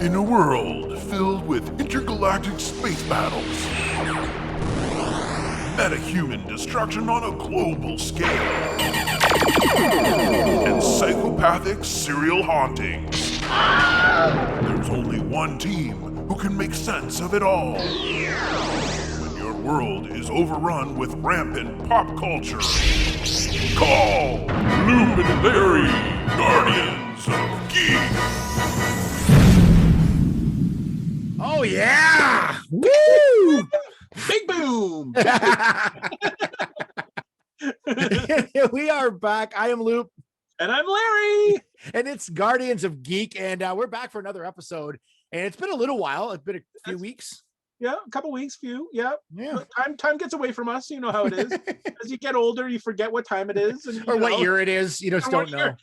In a world filled with intergalactic space battles, metahuman destruction on a global scale, and psychopathic serial hauntings, there's only one team who can make sense of it all. When your world is overrun with rampant pop culture, call Loop and Larry, Guardians of Geek. Oh yeah! Woo! Big boom! We are back. I am Loop. And I'm Larry. And it's Guardians of Geek. And we're back for another episode. And it's been a little while. It's been a few weeks. Yeah, a couple weeks, yeah. Time gets away from us. You know how it is. As you get older, you forget what time it is. And, or what year it is. You just don't know.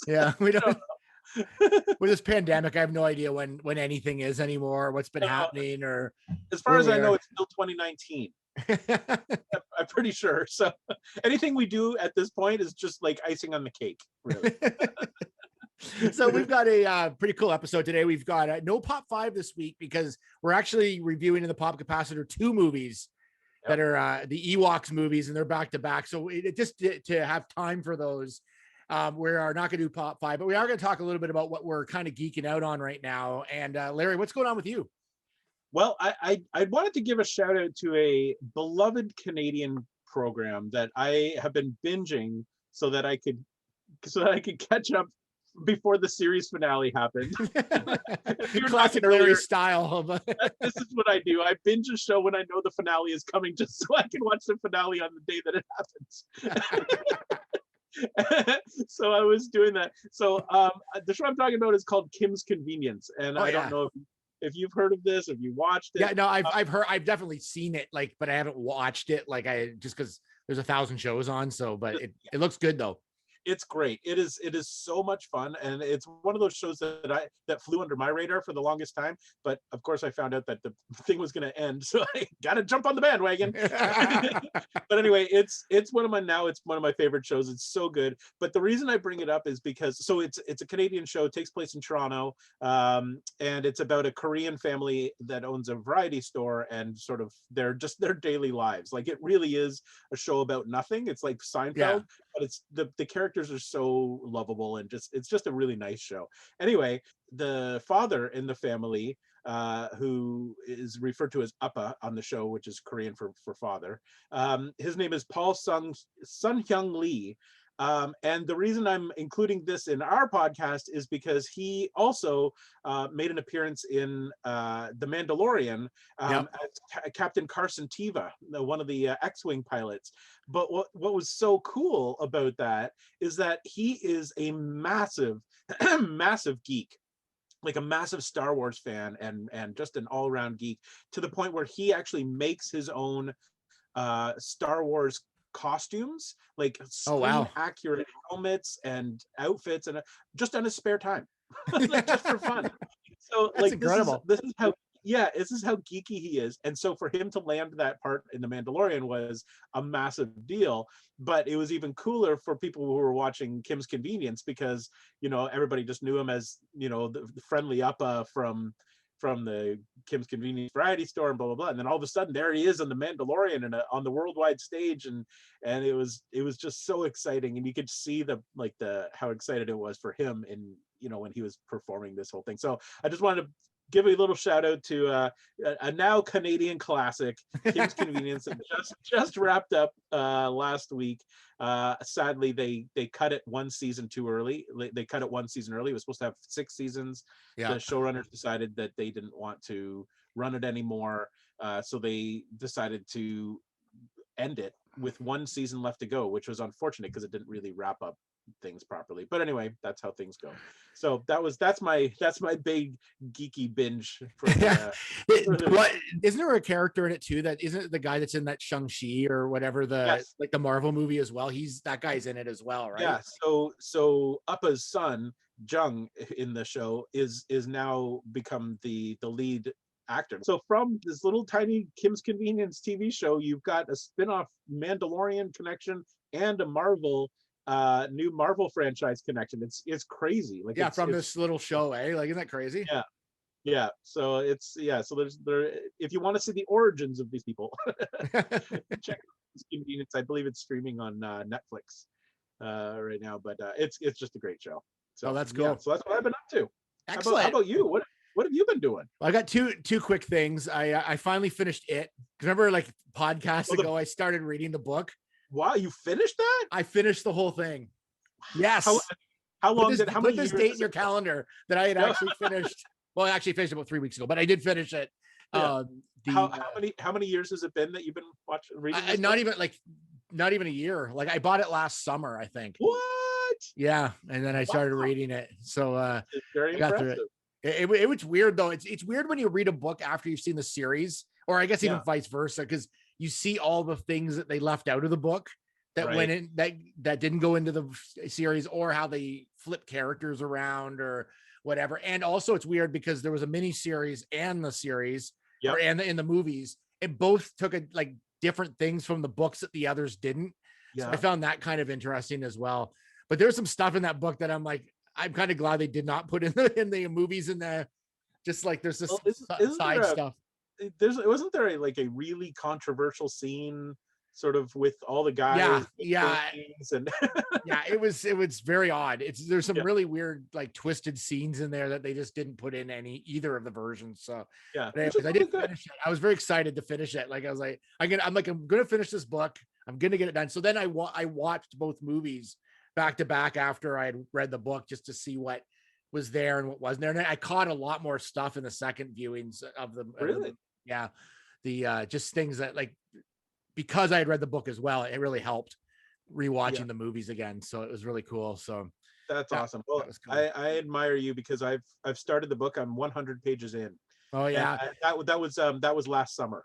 Yeah, we don't. With this pandemic, I have no idea when anything is anymore, what's been happening, or as far as I know, it's still 2019. I'm pretty sure. So anything we do at this point is just like icing on the cake, really. So we've got a pretty cool episode today. We've got no Pop 5 this week because we're actually reviewing in the Pop Capacitor 2 movies that are the EWOKS movies, and they're back to back. So just to have time for those. We are not going to do Pop 5, but we are going to talk a little bit about what we're kind of geeking out on right now. And Larry, what's going on with you? Well, I wanted to give a shout out to a beloved Canadian program that I have been binging so that I could catch up before the series finale happened. Classic Larry style. This is what I do. I binge a show when I know the finale is coming, just so I can watch the finale on the day that it happens. So I was doing that. So the show I'm talking about is called Kim's Convenience, and I don't know if you've heard of this, if you watched it. Yeah, no, I've heard, I've definitely seen it, like, but I haven't watched it, like, I just because there's 1,000 shows on. So, but it looks good though. It's great. It is so much fun, and it's one of those shows that flew under my radar for the longest time. But of course, I found out that the thing was going to end, so I got to jump on the bandwagon. But anyway, it's one of my favorite shows. It's so good. But the reason I bring it up is because it's a Canadian show. It takes place in Toronto, and it's about a Korean family that owns a variety store and sort of their daily lives. Like, it really is a show about nothing. It's like Seinfeld, but it's the characters are so lovable, and it's just a really nice show. Anyway, the father in the family, who is referred to as Appa on the show, which is Korean for father, his name is Paul Sun Hyung Lee. And the reason I'm including this in our podcast is because he also made an appearance in The Mandalorian as Captain Carson Teva, one of the X-Wing pilots. But what was so cool about that is that he is a massive, massive geek. Like a massive Star Wars fan and just an all-around geek, to the point where he actually makes his own Star Wars costumes, like accurate helmets and outfits, and just on his spare time, like, just for fun. So that's like incredible. This is how geeky he is. And so for him to land that part in The Mandalorian was a massive deal. But it was even cooler for people who were watching Kim's Convenience, because everybody just knew him as the friendly Appa from the Kim's Convenience variety store and blah blah blah, and then all of a sudden there he is on The Mandalorian and on the worldwide stage, and it was just so exciting, and you could see how excited it was for him in when he was performing this whole thing. So I just wanted to give a little shout out to a now Canadian classic, Kim's Convenience, that just wrapped up last week. Sadly, they cut it one season too early. They cut it one season early. It was supposed to have 6 seasons. The showrunners decided that they didn't want to run it anymore, so they decided to end it with 1 season left to go, which was unfortunate because it didn't really wrap up things properly. But anyway, that's how things go. So that's my big geeky binge for what isn't there a character in it too that isn't the guy that's in that Shang-Chi or whatever, the Marvel movie as well? That guy's in it as well, right? Yeah. So Appa's son Jung in the show is now become the lead actor. So from this little tiny Kim's Convenience TV show, you've got a spin-off Mandalorian connection and a Marvel new Marvel franchise connection. It's crazy. Like, from this little show, like, isn't that crazy? Yeah, so so there's if you want to see the origins of these people, check out this convenience. I believe it's streaming on Netflix right now, but it's just a great show. So Oh, that's yeah, cool. so that's what I've been up to. Excellent. How about you? What have you been doing? Well, I got two quick things. I finally finished it. Remember, like podcasts ago, I started reading the book. Wow, you finished that? I finished the whole thing. Yes. How long put did this, how put many this years date in your calendar that I had No. actually finished. Well, I actually finished about 3 weeks ago, but I did finish it. Yeah. How many years has it been that you've been reading this not book? not even a year. Like I bought it last summer, I think. What? Yeah, and then I started reading it. So It's very I got through impressive. it. It was weird though. It's weird when you read a book after you've seen the series, or I guess even vice versa, because you see all the things that they left out of the book that went in that didn't go into the series, or how they flip characters around or whatever. And also it's weird because there was a mini series and the series and in the movies, it both took like different things from the books that the others didn't. So I found that kind of interesting as well. But there's some stuff in that book that I'm like, I'm kind of glad they did not put in the movies, and just like there's this side stuff. Wasn't there a really controversial scene sort of with all the guys? And yeah, it was very odd. There's some really weird, like twisted scenes in there that they just didn't put in either of the versions. So anyways, I did finish it. I was very excited to finish it. Like I was like, I'm gonna finish this book. I'm gonna get it done. So then I watched both movies back to back after I had read the book, just to see what was there and what wasn't there. And I caught a lot more stuff in the second viewings of them. Really? Just things that, like, because I had read the book as well, it really helped rewatching the movies again. So it was really cool. So that's awesome. Well, cool. I admire you because I've started the book. I'm 100 pages in. Oh yeah. That was last summer.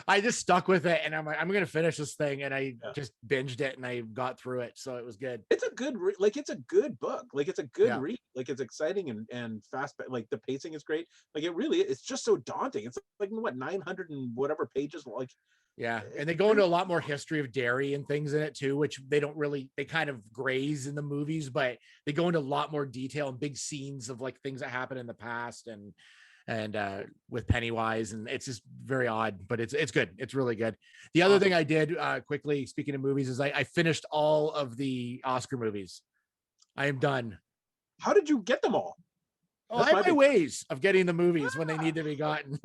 I just stuck with it, and I'm like, I'm gonna finish this thing, and I just binged it, and I got through it, so it was good. It's a good it's a good book. Like it's a good read. Like it's exciting and fast. Like the pacing is great. Like it's just so daunting. It's like what 900 and whatever pages. Like and they go into a lot more history of dairy and things in it too, which they kind of graze in the movies, but they go into a lot more detail and big scenes of like things that happened in the past and with Pennywise, and it's just very odd, but it's good. It's really good. The other thing I did quickly, speaking of movies, is I finished all of the Oscar movies. I am done. How did you get them all? Oh, I have my ways of getting the movies when they need to be gotten.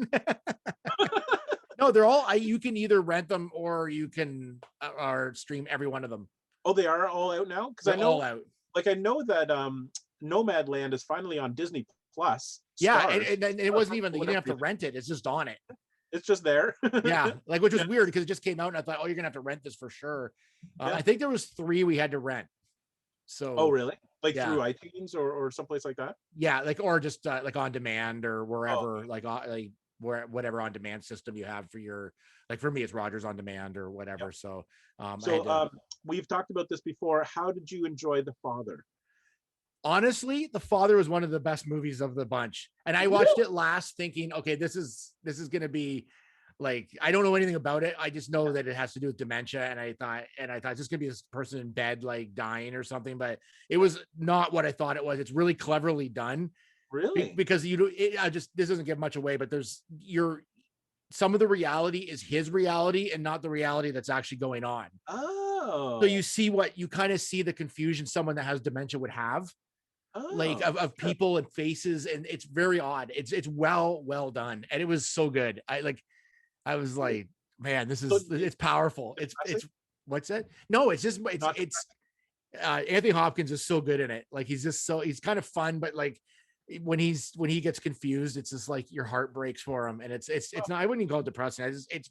No, they're all, you can either rent them or you can or stream every one of them. Oh, they are all out now? Because I know all out. Like I know that Nomadland is finally on Disney Plus. Yeah, and it wasn't even, you didn't have to rent it. It's just on it. It's just there. Yeah, like, which was weird because it just came out and I thought, oh, you're gonna have to rent this for sure. I think there was 3 we had to rent. So oh really? Like through iTunes or someplace like that? Yeah, like, or just like on demand or wherever, whatever on demand system you have for your, like for me it's Rogers On Demand or whatever. So we've talked about this before. How did you enjoy The Father? Honestly, The Father was one of the best movies of the bunch, and I watched it last thinking, okay, this is gonna be like, I don't know anything about it. I just know that it has to do with dementia, and I thought it's just gonna be this person in bed like dying or something, but it was not what I thought it was. It's really cleverly done. Really? Because this doesn't give much away, but some of the reality is his reality and not the reality that's actually going on. Oh. So you see you kind of see the confusion someone that has dementia would have. Like of people and faces, and it's very odd. It's well done, and it was so good. I was like, man, it's powerful. It's what's that? No, it's Anthony Hopkins is so good in it. Like he's kind of fun, but like when he gets confused, it's just like your heart breaks for him, and it's not, I wouldn't even call it depressing. It's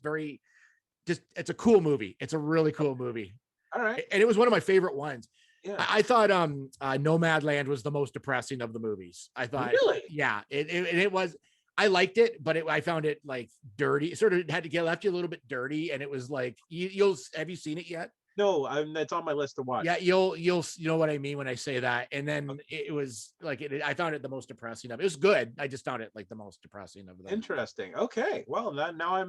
a cool movie. It's a really cool movie. All right, and it was one of my favorite ones. Yeah. I thought Nomadland was the most depressing of the movies. I thought, really, yeah, it was. I liked it, but I found it like dirty. It sort of had to get left you a little bit dirty, and it was like have you seen it yet? No, it's on my list to watch. Yeah, you'll you know what I mean when I say that. And then it was like I found it the most depressing of it. It was good. I just found it like the most depressing of them. Interesting. Okay. Well, now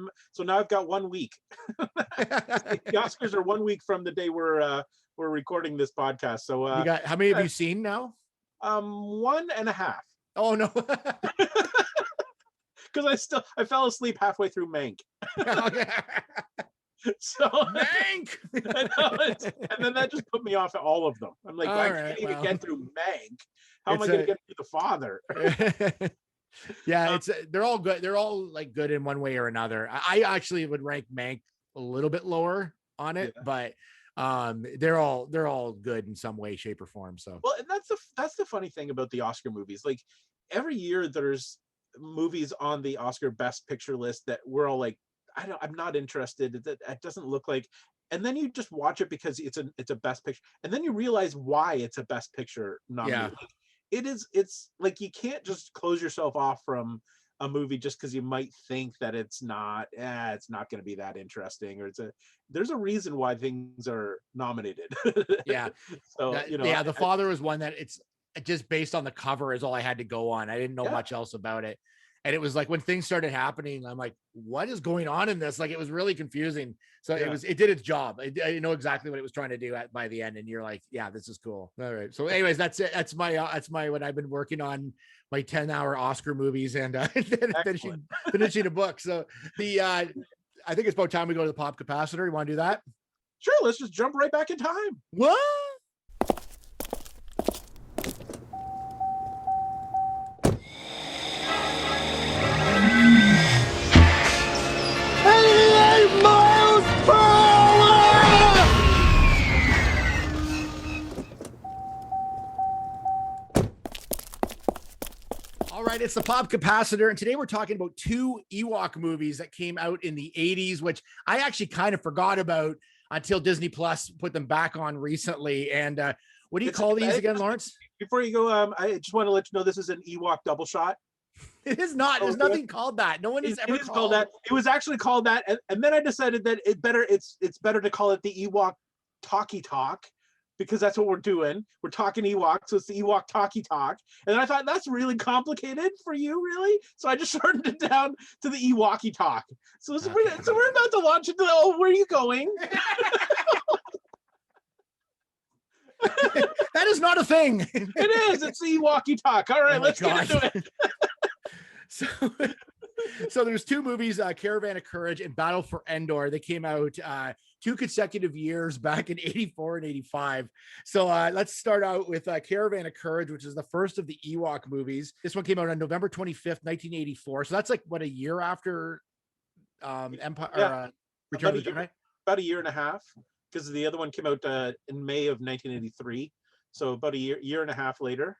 I've got 1 week. The Oscars are 1 week from the day we're recording this podcast. So you got, how many have you seen now? 1.5. Oh no. Because I fell asleep halfway through Mank. So Mank. I know and then that just put me off at all of them. I'm like, I can't even get through Mank. How am I going to get through The Father? Yeah, they're all good. They're all like good in one way or another. I actually would rank Mank a little bit lower on it, but they're all good in some way, shape, or form. So well, and that's the funny thing about the Oscar movies. Like every year there's movies on the Oscar Best Picture list that we're all like, I'm not interested. It doesn't look like, and then you just watch it because it's a Best Picture, and then you realize why it's a Best Picture nominee. Yeah. Like, it's like you can't just close yourself off from a movie just because you might think that it's not going to be that interesting, or there's a reason why things are nominated. Yeah. So The Father was one that it's just based on the cover is all I had to go on. I didn't know much else about it. And it was like when things started happening, I'm like, what is going on in this? Like, it was really confusing. So it did its job. I know exactly what it was trying to do by the end. And you're like, yeah, this is cool. All right. So anyways, that's it. That's my, what I've been working on, my 10-hour Oscar movies and finishing a book. So I think it's about time we go to the pop capacitor. You want to do that? Sure. Let's just jump right back in time. What? All right, it's the pop capacitor, and today we're talking about 2 EWOK movies that came out in the 80s, which I actually kind of forgot about until Disney Plus put them back on recently. And what do you call these again, Lawrence? Before you go, I just want to let you know this is an EWOK double shot. It is not. There's nothing called that. No one has ever called that. It was actually called that, and then I decided that it's better to call it the EWOK Talkie Talk, because that's what we're doing. We're talking Ewok, so it's the EWOK Talkie Talk. And then I thought that's really complicated for you, really. So I just shortened it down to the Ewokie Talk. So we're about to launch into where are you going? That is not a thing. It is. It's the Ewokie Talk. All right, let's get into it. So there's 2 movies, Caravan of Courage and Battle for Endor. They came out 2 consecutive years back in 84 and 85. So let's start out with Caravan of Courage, which is the first of the EWOK movies. This one came out on November 25th, 1984. So that's like, what, a year after Empire, Return of the Jedi? About a year and a half, because the other one came out in May of 1983. So about a year and a half later.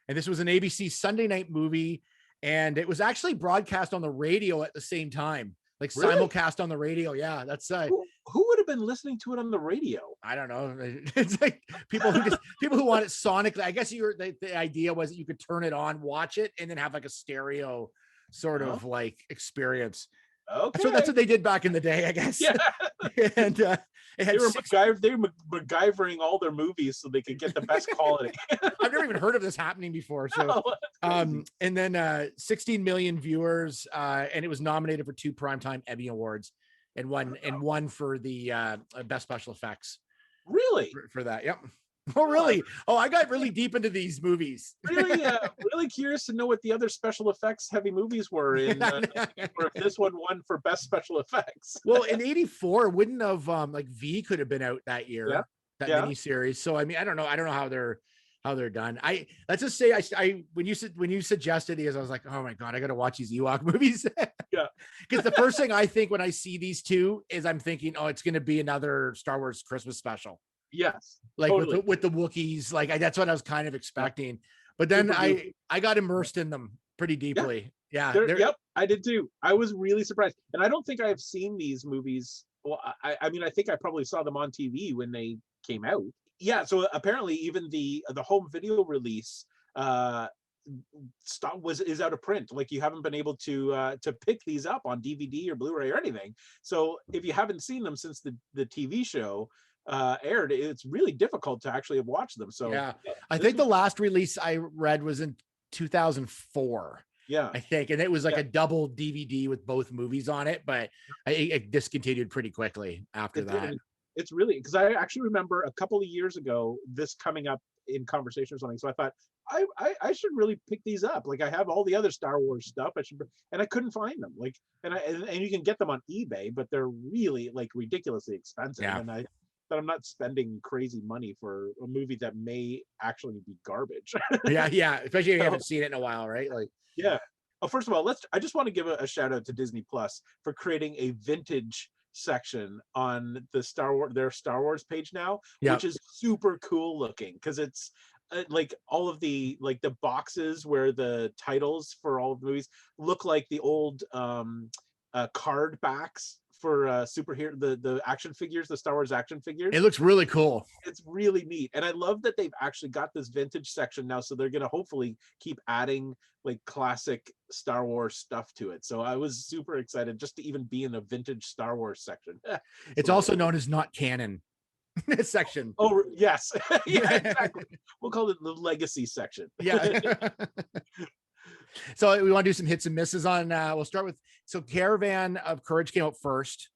And this was an ABC Sunday night movie. And it was actually broadcast on the radio at the same time, like simulcast on the radio. Yeah, that's who would have been listening to it on the radio? I don't know. It's like people who want it sonically. I guess the idea was that you could turn it on, watch it, and then have like a stereo sort of like experience. Okay, so that's what they did back in the day, I guess. Yeah, and they were MacGyvering all their movies so they could get the best quality. I've never even heard of this happening before. So, and then 16 million viewers, and it was nominated for 2 Primetime Emmy Awards, and one for the best special effects. Really? For that, yep. Oh, really? Oh, I got really deep into these movies. Really curious to know what the other special effects heavy movies were in, or if this one won for best special effects. Well, in 84, wouldn't have like V could have been out that year, that miniseries. So I mean, I don't know how they're done. Let's just say when you suggested these, I was like, oh my God, I got to watch these EWOK movies. Yeah. Because the first thing I think when I see these 2 is I'm thinking, oh, it's going to be another Star Wars Christmas special. Yes, like totally. with the Wookiees, like that's what I was kind of expecting. But then I got immersed in them pretty deeply. Yeah. Yep, I did too. I was really surprised, and I don't think I've seen these movies. Well, I mean, I think I probably saw them on TV when they came out. Yeah. So apparently, even the home video release is out of print. Like, you haven't been able to pick these up on DVD or Blu-ray or anything. So if you haven't seen them since the TV show aired, it's really difficult to actually watch them. So yeah, I think the last release I read was in 2004. Yeah, I think, and it was like a double DVD with both movies on it, but it discontinued pretty quickly after that. It's really, because I actually remember a couple of years ago this coming up in conversation or something. So I thought I should really pick these up. Like I have all the other Star Wars stuff. And I couldn't find them. Like, and you can get them on eBay, but they're really like ridiculously expensive. Yeah. And that I'm not spending crazy money for a movie that may actually be garbage. Yeah. Especially if you haven't seen it in a while, right? Like, yeah. Oh, first of all, I just want to give a shout out to Disney Plus for creating a vintage section on their Star Wars page now, which is super cool looking, because it's like all of the boxes where the titles for all of the movies look like the old card backs for superhero the action figures, the Star Wars action figures. It looks really cool. It's really neat, and I love that they've actually got this vintage section now, so they're going to hopefully keep adding like classic Star Wars stuff to it. So I was super excited just to even be in a vintage Star Wars section. It's also known as not canon section. Oh yes. Yeah, exactly. We'll call it the legacy section. Yeah. So we want to do some hits and misses on we'll start with, so Caravan of Courage came out first.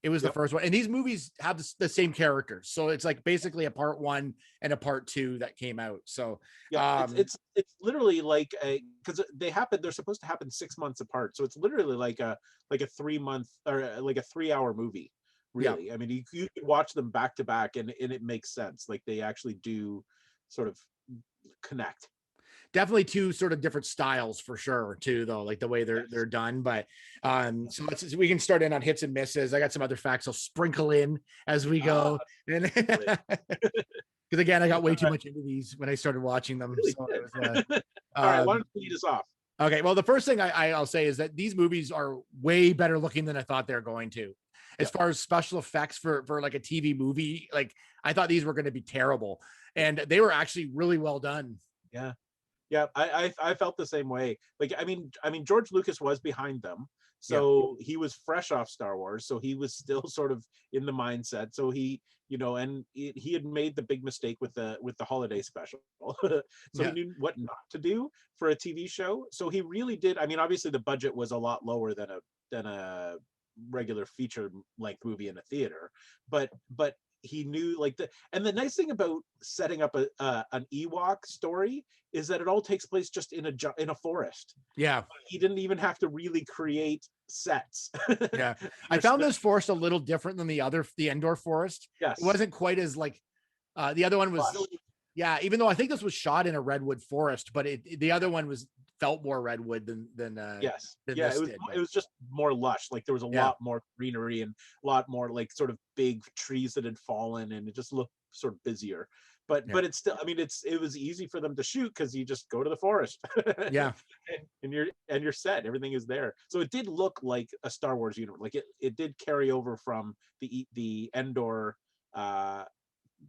It was the first one, and these movies have the same characters, so it's like basically a part 1 and a part 2 that came out. So yeah, it's literally like because they're supposed to happen 6 months apart, so it's literally like a 3-month or like a 3-hour movie, really. I mean, you could watch them back to back, and it makes sense. Like they actually do sort of connect. Definitely two sort of different styles for sure too, though, like the way they're done. But so we can start in on hits and misses. I got some other facts I'll sprinkle in as we go. And because again, I got way too much into these when I started watching them. Really? So it was, all right, why don't you lead us off? Okay, well, the first thing I'll say is that these movies are way better looking than I thought they were going to. As far as special effects for like a TV movie, like I thought these were going to be terrible, and they were actually really well done. Yeah, I felt the same way. Like, I mean, George Lucas was behind them, so he was fresh off Star Wars, so he was still sort of in the mindset. So he, and he had made the big mistake with the holiday special, so he knew what not to do for a TV show. So he really did. I mean, obviously the budget was a lot lower than a regular feature length movie in a theater, but he knew and the nice thing about setting up an Ewok story is that it all takes place just in a forest. Yeah. He didn't even have to really create sets. Yeah. I found this forest a little different than the Endor forest. Yes. It wasn't quite as like the other one was. Yeah, even though I think this was shot in a redwood forest, but the other one felt more redwood than yes. than Yeah, this it was just more lush. Like there was a lot more greenery and a lot more like sort of big trees that had fallen, and it just looked sort of busier. But it's still, I mean, it was easy for them to shoot because you just go to the forest. Yeah. and you're set. Everything is there. So it did look like a Star Wars universe. Like it did carry over from the Endor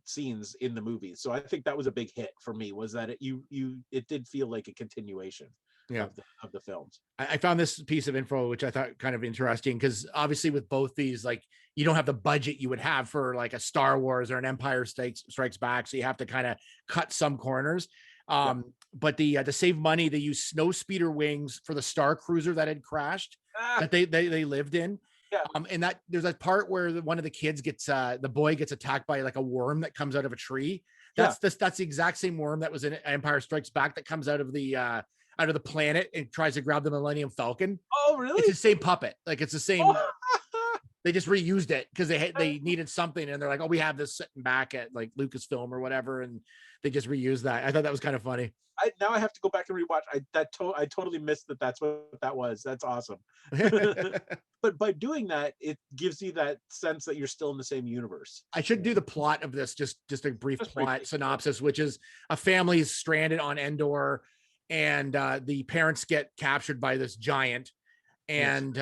scenes in the movie. So I think that was a big hit for me, was that it did feel like a continuation of the films. I found this piece of info which I thought kind of interesting, because obviously with both these, like, you don't have the budget you would have for like a Star Wars or an Empire Strikes Back, so you have to kind of cut some corners. But to save money, they used snow speeder wings for the Star Cruiser that had crashed that they lived in. And that there's a part where one of the kids the boy gets attacked by like a worm that comes out of a tree. That's the exact same worm that was in Empire Strikes Back that comes out of the planet and tries to grab the Millennium Falcon. Oh, really? It's the same puppet. Like it's the same. They just reused it because they needed something, and they're like, oh, we have this sitting back at like Lucasfilm or whatever, and they just reused that. I thought that was kind of funny. Now I have to go back and rewatch. I totally missed that. That's what that was. That's awesome. But by doing that, it gives you that sense that you're still in the same universe. I should do the plot of this, just a brief plot synopsis, which is a family is stranded on Endor, and the parents get captured by this giant, and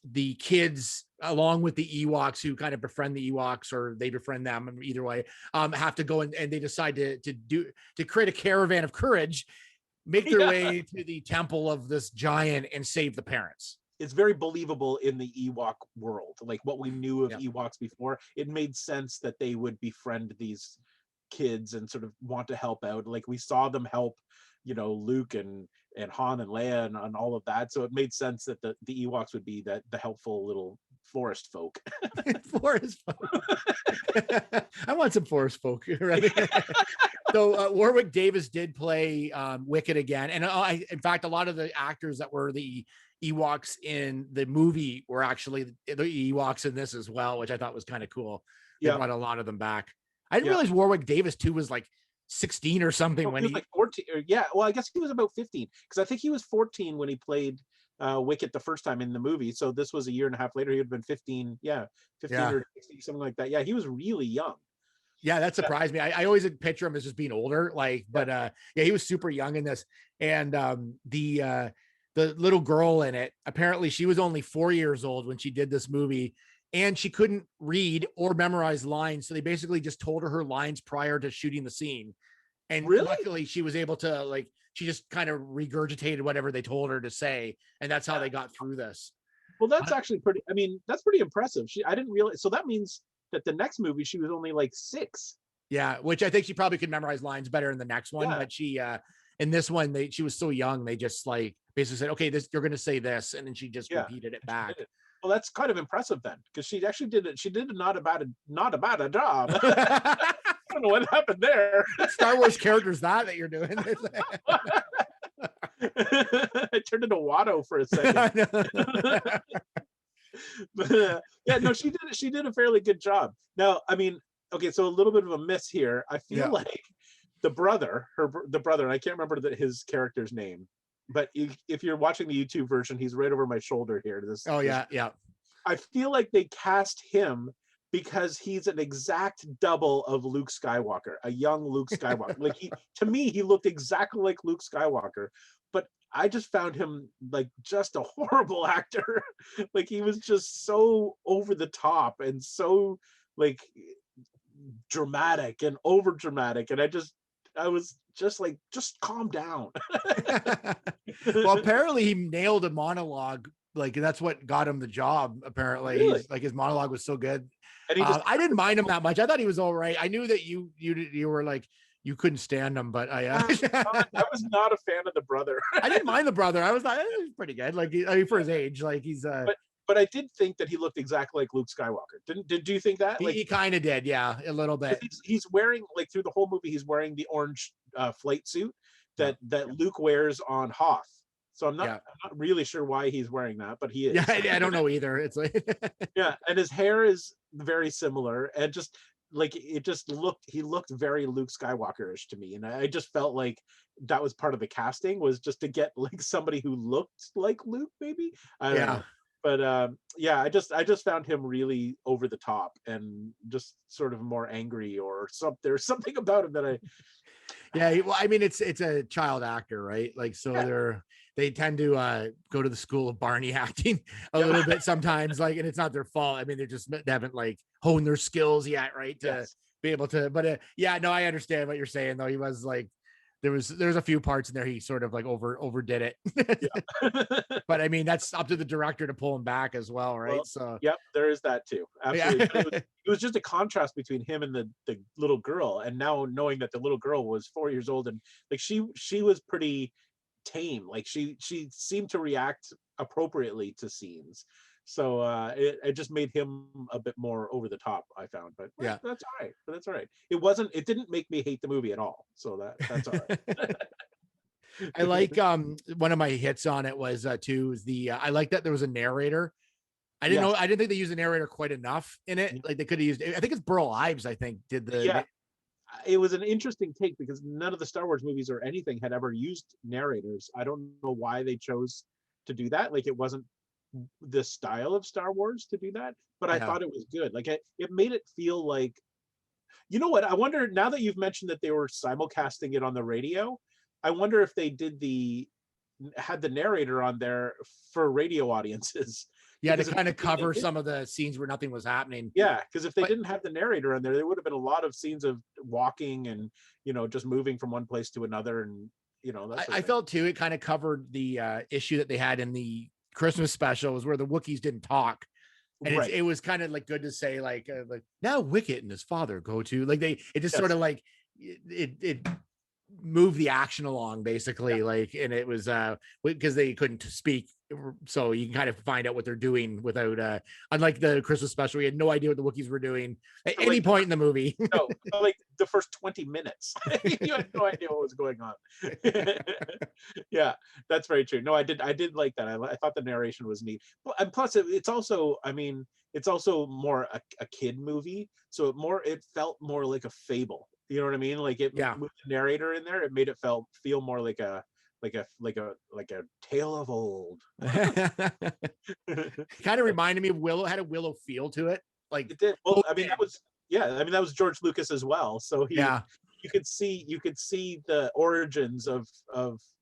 the kids, along with the Ewoks, who kind of befriend the Ewoks, or they befriend them, either way, have to go and they decide to create a caravan of courage, make their way to the temple of this giant and save the parents. It's very believable in the Ewok world, like what we knew of Ewoks before. It made sense that they would befriend these kids and sort of want to help out. Like we saw them help, Luke and Han and Leia and all of that. So it made sense that the Ewoks would be the helpful little forest folk. Forest folk. I want some forest folk, right? So Warwick Davis did play Wicket again, and in fact, a lot of the actors that were the Ewoks in the movie were actually the Ewoks in this as well, which I thought was kind of cool. They brought a lot of them back. I didn't realize Warwick Davis too was like 16 or something when he was like 14. Well, I guess he was about 15 because I think he was 14 when he played Wicket the first time in the movie. So this was a year and a half later. He would have been 15. 15 or 16, something like that. Yeah, he was really young. Yeah, that surprised me. I always picture him as just being older, but he was super young in this. And the little girl in it, apparently she was only 4 years old when she did this movie, and she couldn't read or memorize lines. So they basically just told her lines prior to shooting the scene. And luckily she was able to she just kind of regurgitated whatever they told her to say. And that's how they got through this. Well, that's actually that's pretty impressive. I didn't realize. So that means that the next movie she was only like 6. Yeah, which I think she probably could memorize lines better in the next one, but she in this one she was so young, they just basically said, okay, you're gonna say this, and then she just repeated it back. Well, that's kind of impressive then, because she actually did it. She did not a bad job. I don't know what happened there. Star Wars characters that you're doing. I turned into Watto for a second. But she did a fairly good job. Now, I mean, okay, so a little bit of a miss here. I feel like the brother, and I can't remember his character's name, but if you're watching the YouTube version, he's right over my shoulder here. I feel like they cast him because he's an exact double of Luke Skywalker, a young Luke Skywalker. To me, he looked exactly like Luke Skywalker, but I just found him just a horrible actor. He was just so over the top and so dramatic and over dramatic. And I was just just calm down. Well, apparently he nailed a monologue. That's what got him the job. Apparently, really? His monologue was so good. And I didn't mind him that much. I thought he was all right. I knew that you were you couldn't stand him, but I was not a fan of the brother. I didn't mind the brother. I was like, he's pretty good. For his age, he's But I did think that he looked exactly like Luke Skywalker. Did you think that? He kind of did, yeah, a little bit. He's wearing through the whole movie, he's wearing the orange flight suit that Luke wears on Hoth. So I'm not really sure why he's wearing that, but he is. Yeah, I don't know either. It's and his hair is very similar, and just he looked very Luke Skywalker-ish to me, and I just felt like that was part of the casting, was just to get somebody who looked like Luke, maybe. I don't know. But I just found him really over the top and just sort of more angry or something. There's something about him that I. Yeah, well, I mean, it's a child actor, right? They tend to go to the school of Barney acting a little bit sometimes, and it's not their fault. I mean, they haven't honed their skills yet, right? To be able to, but I understand what you're saying though. He was there's a few parts in there he sort of overdid it. But I mean, that's up to the director to pull him back as well, right? Well, so there is that too. Absolutely. It was just a contrast between him and the little girl, and now knowing that the little girl was 4 years old, and she was pretty tame. She seemed to react appropriately to scenes. So it just made him a bit more over the top, I found. But that's all right. It didn't make me hate the movie at all. So that's all right. I like one of my hits on it was I like that there was a narrator. I didn't think they used a narrator quite enough in it. They could have used, I think it's Burl Ives, I think, did the it was an interesting take because none of the Star Wars movies or anything had ever used narrators. I don't know why they chose to do that. It wasn't the style of Star Wars to do that, but I thought it was good. It made it feel like, you know what? I wonder, now that you've mentioned that they were simulcasting it on the radio, I wonder if they had the narrator on there for radio audiences. Yeah, to kind of cover some of the scenes where nothing was happening. Yeah, because if they didn't have the narrator on there would have been a lot of scenes of walking and, just moving from one place to another. And, I felt too, it kind of covered the issue that they had in the Christmas special, was where the Wookiees didn't talk. And it was kind of good to say, now Wicket and his father go to, it just sort of it move the action along basically, like, and it was because they couldn't speak, so you can kind of find out what they're doing without unlike the Christmas special, we had no idea what the Wookiees were doing at any point in the movie. No, like the first 20 minutes you had no idea what was going on. Yeah, that's very true. No, I did like that. I thought the narration was neat. And plus it's also, I mean, it's also more a kid movie, so it felt more like a fable. You know what I mean? Like with the narrator in there, it made it feel more like a tale of old. Kind of reminded me of Willow, had a Willow feel to it. Like it did. Well, I mean, that was George Lucas as well. So you could see the origins of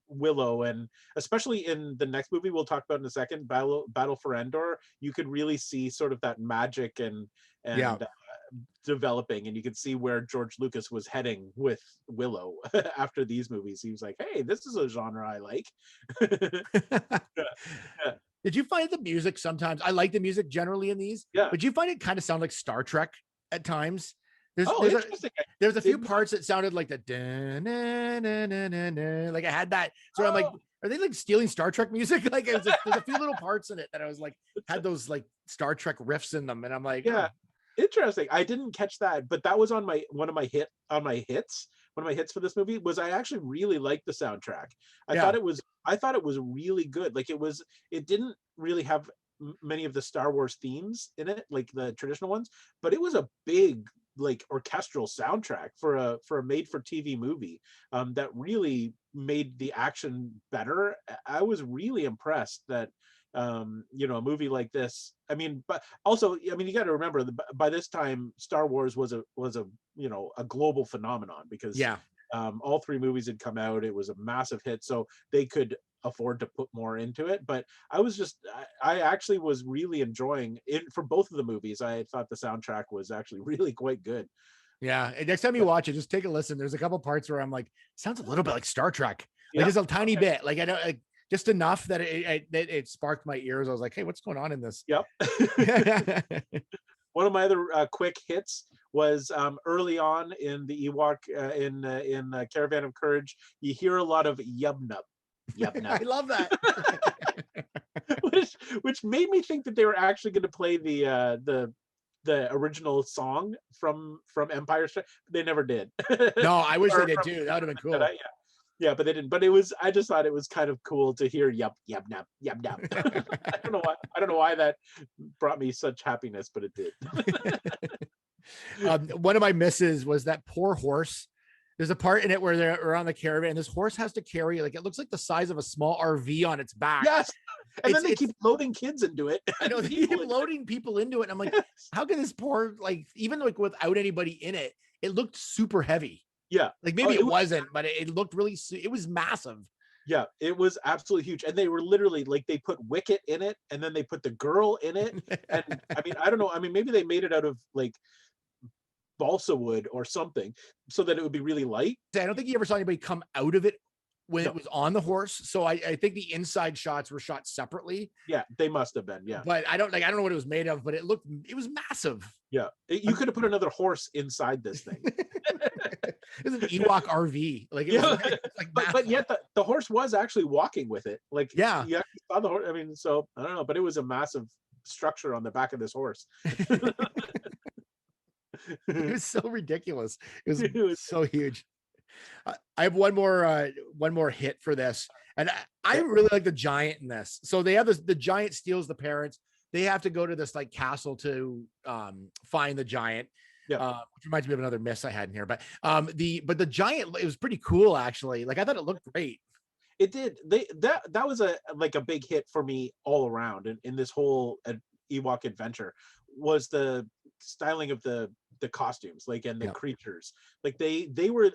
Willow, and especially in the next movie we'll talk about in a second, Battle for Endor, you could really see sort of that magic and developing, and you could see where George Lucas was heading with Willow after these movies. He was like, hey, this is a genre I like. Did you find the music sometimes? I like the music generally in these, but you find it kind of sound like Star Trek at times? There's a few parts that sounded like the like I had that. So I'm like, are they like stealing Star Trek music? Like there's a few little parts in it that I was like, had those like Star Trek riffs in them, and I'm like, interesting. I didn't catch that, but that was on one of my hits for this movie. Was I actually really liked the soundtrack. I thought it was really good. Like it didn't really have many of the Star Wars themes in it, like the traditional ones, but it was a big like orchestral soundtrack for a made for TV movie that really made the action better. I was really impressed that a movie like this, I mean, but also, I mean, you got to remember by this time Star Wars was a global phenomenon, because all three movies had come out. It was a massive hit, so they could afford to put more into it. But I actually was really enjoying it for both of the movies. I thought the soundtrack was actually really quite good. Yeah, and next time you watch it, just take a listen. There's a couple parts where I'm like, sounds a little bit like Star Trek, like just a tiny bit, like I know, like, just enough that it sparked my ears. I was like, hey, what's going on in this? Yep. One of my other quick hits was early on in the EWOK in Caravan of Courage. You hear a lot of yub nub. I love that. which made me think that they were actually going to play the original song from Empire Strikes. They never did. No, I wish they did too. That would have been cool. Yeah, but they didn't. But I just thought it was kind of cool to hear yub nub. I don't know why that brought me such happiness, but it did. One of my misses was that poor horse. There's a part in it where they're around the caravan, and this horse has to carry, like, it looks like the size of a small RV on its back. Yes. And then they keep loading kids into it. I know, they keep loading people into it. And I'm like, how can this poor, like, even like without anybody in it, it looked super heavy. Yeah. Like maybe it wasn't, but it looked really, it was massive. Yeah, it was absolutely huge. And they were literally like, they put Wicket in it, and then they put the girl in it. And I mean, I don't know. I mean, maybe they made it out of like balsa wood or something so that it would be really light. I don't think you ever saw anybody come out of it when it was on the horse. So I think the inside shots were shot separately. Yeah, they must have been. Yeah. But I don't know what it was made of, but it was massive. Yeah. You could have put another horse inside this thing. It's an EWOK RV. Like, it was like but yet the horse was actually walking with it. Like, you actually saw the horse. I mean, so I don't know, but it was a massive structure on the back of this horse. It was so ridiculous. It was so huge. I have one more hit for this, and I really like the giant in this. So they have the giant steals the parents. They have to go to this like castle to find the giant. Which reminds me of another miss I had in here. But the giant, it was pretty cool actually. Like, I thought it looked great. It did. That was a big hit for me all around in this whole EWOK adventure, was the styling of the costumes, like, and the creatures. Like they were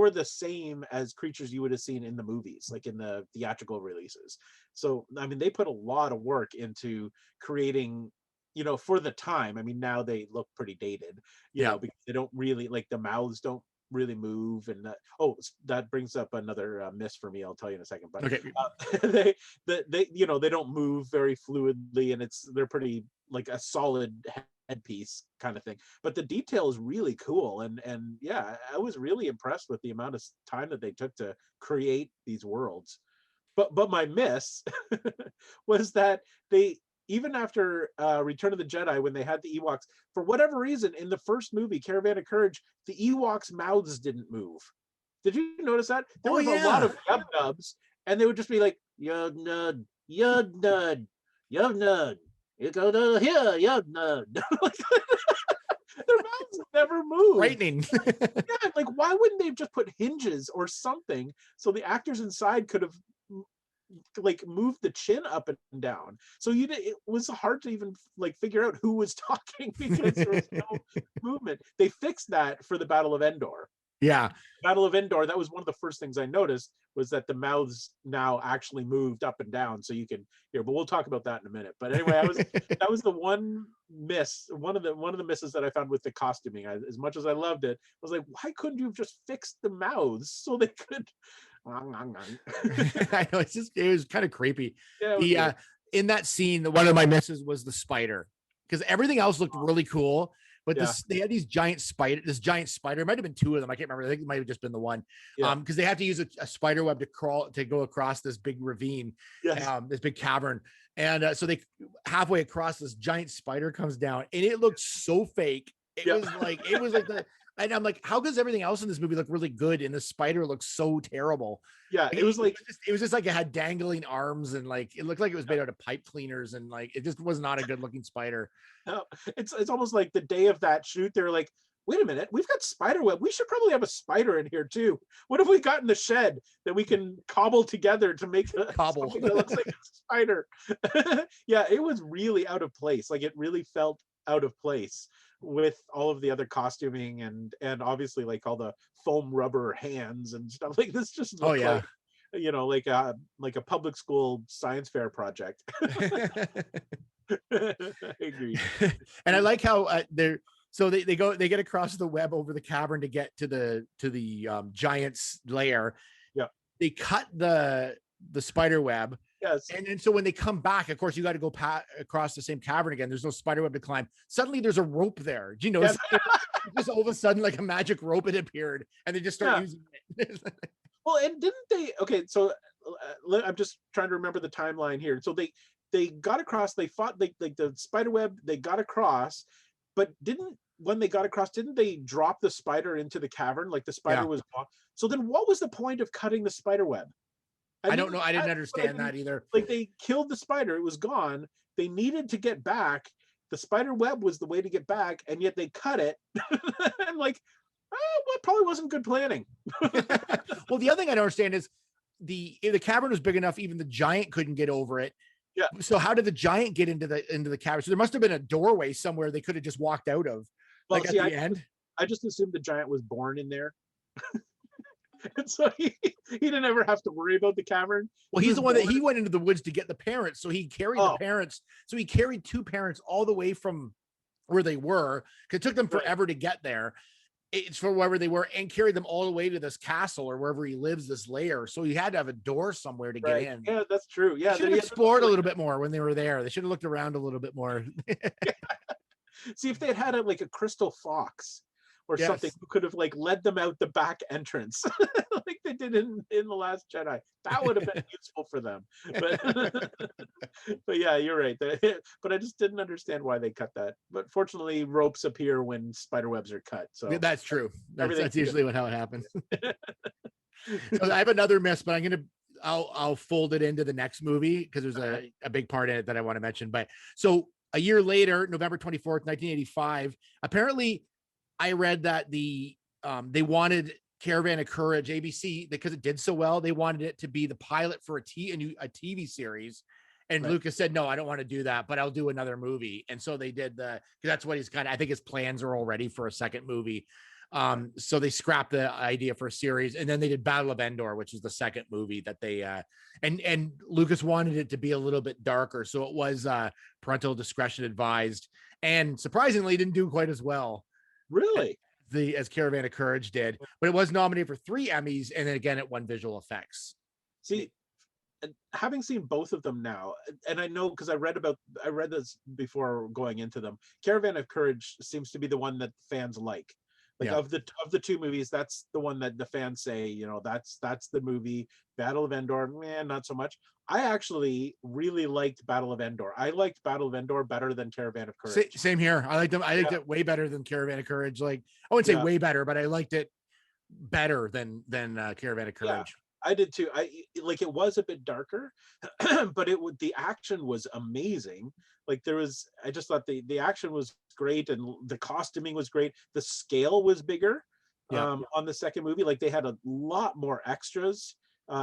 the same as creatures you would have seen in the movies, like in the theatrical releases. So I mean, they put a lot of work into creating, for the time. I mean, now they look pretty dated, you know, because they don't really, like, the mouths don't really move, and that brings up another miss for me. I'll tell you in a second. But they don't move very fluidly, and they're pretty like a solid headpiece kind of thing. But the detail is really cool, and yeah, I was really impressed with the amount of time that they took to create these worlds. But my miss was that they, even after Return of the Jedi, when they had the Ewoks, for whatever reason, in the first movie, Caravan of Courage, the Ewoks' mouths didn't move. Did you notice that? There was a lot of yub nubs, and they would just be like, yub nud, yub nud, yub nud, you go to here, yub nud. Their mouths never move. Frightening. Yeah, like why wouldn't they have just put hinges or something so the actors inside could have like moved the chin up and down? So it was hard to even like figure out who was talking because there was no movement. They fixed that for the Battle of Endor. Yeah. Battle of Endor, that was one of the first things I noticed, was that the mouths now actually moved up and down, so you can hear. But we'll talk about that in a minute. But anyway, that was the one of the misses that I found with the costuming. As much as I loved it, I was like, why couldn't you have just fixed the mouths so they could? I know, it was kind of creepy. Yeah, in that scene, one of my misses was the spider, because everything else looked really cool. But they had this giant spider. It might have been two of them. I can't remember. I think it might have just been the one. Because they have to use a spider web to go across this big ravine, this big cavern. And so they halfway across, this giant spider comes down, and it looked so fake. It was like and I'm like, how does everything else in this movie look really good, and the spider looks so terrible? Yeah, it was just like it had dangling arms, and like it looked like it was made out of pipe cleaners, and like it just was not a good looking spider. No, it's almost like the day of that shoot, they're like, wait a minute, we've got spider web. We should probably have a spider in here too. What have we got in the shed that we can cobble together to make something that looks like a spider? Yeah, it was really out of place. Like it really felt out of place with all of the other costuming and obviously like all the foam rubber hands and stuff. Like this just looked like, you know, like a public school science fair project. I agree. And I like how they get across the web over the cavern to get to the giant's lair. Yeah, they cut the spider web. Yes. And then so when they come back, of course, you got to go across the same cavern again. There's no spider web to climb. Suddenly there's a rope there. Do you notice? Yes. Just all of a sudden, like a magic rope had appeared, and they just start using it. Well, and didn't they? Okay, so I'm just trying to remember the timeline here. So they got across. They fought like the spider web. They got across, but when they got across, didn't they drop the spider into the cavern? Like the spider was. So then, what was the point of cutting the spider web? I don't know. I didn't understand that either. Like they killed the spider. It was gone. They needed to get back. The spider web was the way to get back, and yet they cut it. I'm like, oh, well, it probably wasn't good planning. Well, the other thing I don't understand is the cavern was big enough, even the giant couldn't get over it. Yeah. So how did the giant get into the cavern? So there must have been a doorway somewhere they could have just walked out of. Well, like at the end. I just assumed the giant was born in there. And so he didn't ever have to worry about the cavern. Well, he's the one that he went into the woods to get the parents. So he carried the parents. So he carried two parents all the way from where they were. Because it took them forever to get there. It's for wherever they were, and carried them all the way to this castle or wherever he lives, this lair. So he had to have a door somewhere to get in. Yeah, that's true. Yeah, they should have explored a little bit more when they were there. They should have looked around a little bit more. See, if they had like a crystal fox or something who could have like led them out the back entrance like they did in The Last Jedi, that would have been useful for them. But yeah, you're right. But I just didn't understand why they cut that. But fortunately, ropes appear when spider webs are cut. So that's true. That's usually how it happens. So I have another miss, but I'll fold it into the next movie because there's a big part in it that I want to mention. But so a year later, November 24th, 1985, apparently I read that they wanted Caravan of Courage, ABC, because it did so well, they wanted it to be the pilot for a TV series. And Lucas said, no, I don't want to do that, but I'll do another movie. And so they did because that's what I think his plans are already for a second movie. So they scrapped the idea for a series, and then they did Battle of Endor, which is the second movie that they and Lucas wanted it to be a little bit darker. So it was parental discretion advised, and surprisingly didn't do quite as well. Really? As Caravan of Courage did, but it was nominated for 3 Emmys, and then again it won visual effects. See, having seen both of them now, and I know because I read this before going into them. Caravan of Courage seems to be the one that fans like. Like Yeah. of the two movies, that's the one that the fans say, that's the movie. Battle of Endor, man, not so much. I actually really liked Battle of Endor. I liked Battle of Endor better than Caravan of Courage. Same here. I liked it way better than Caravan of Courage. Like, I wouldn't say way better, but I liked it better than Caravan of Courage. I did too. It was a bit darker, but the action was amazing. Like I just thought the action was great and the costuming was great. The scale was bigger on the second movie. Like they had a lot more extras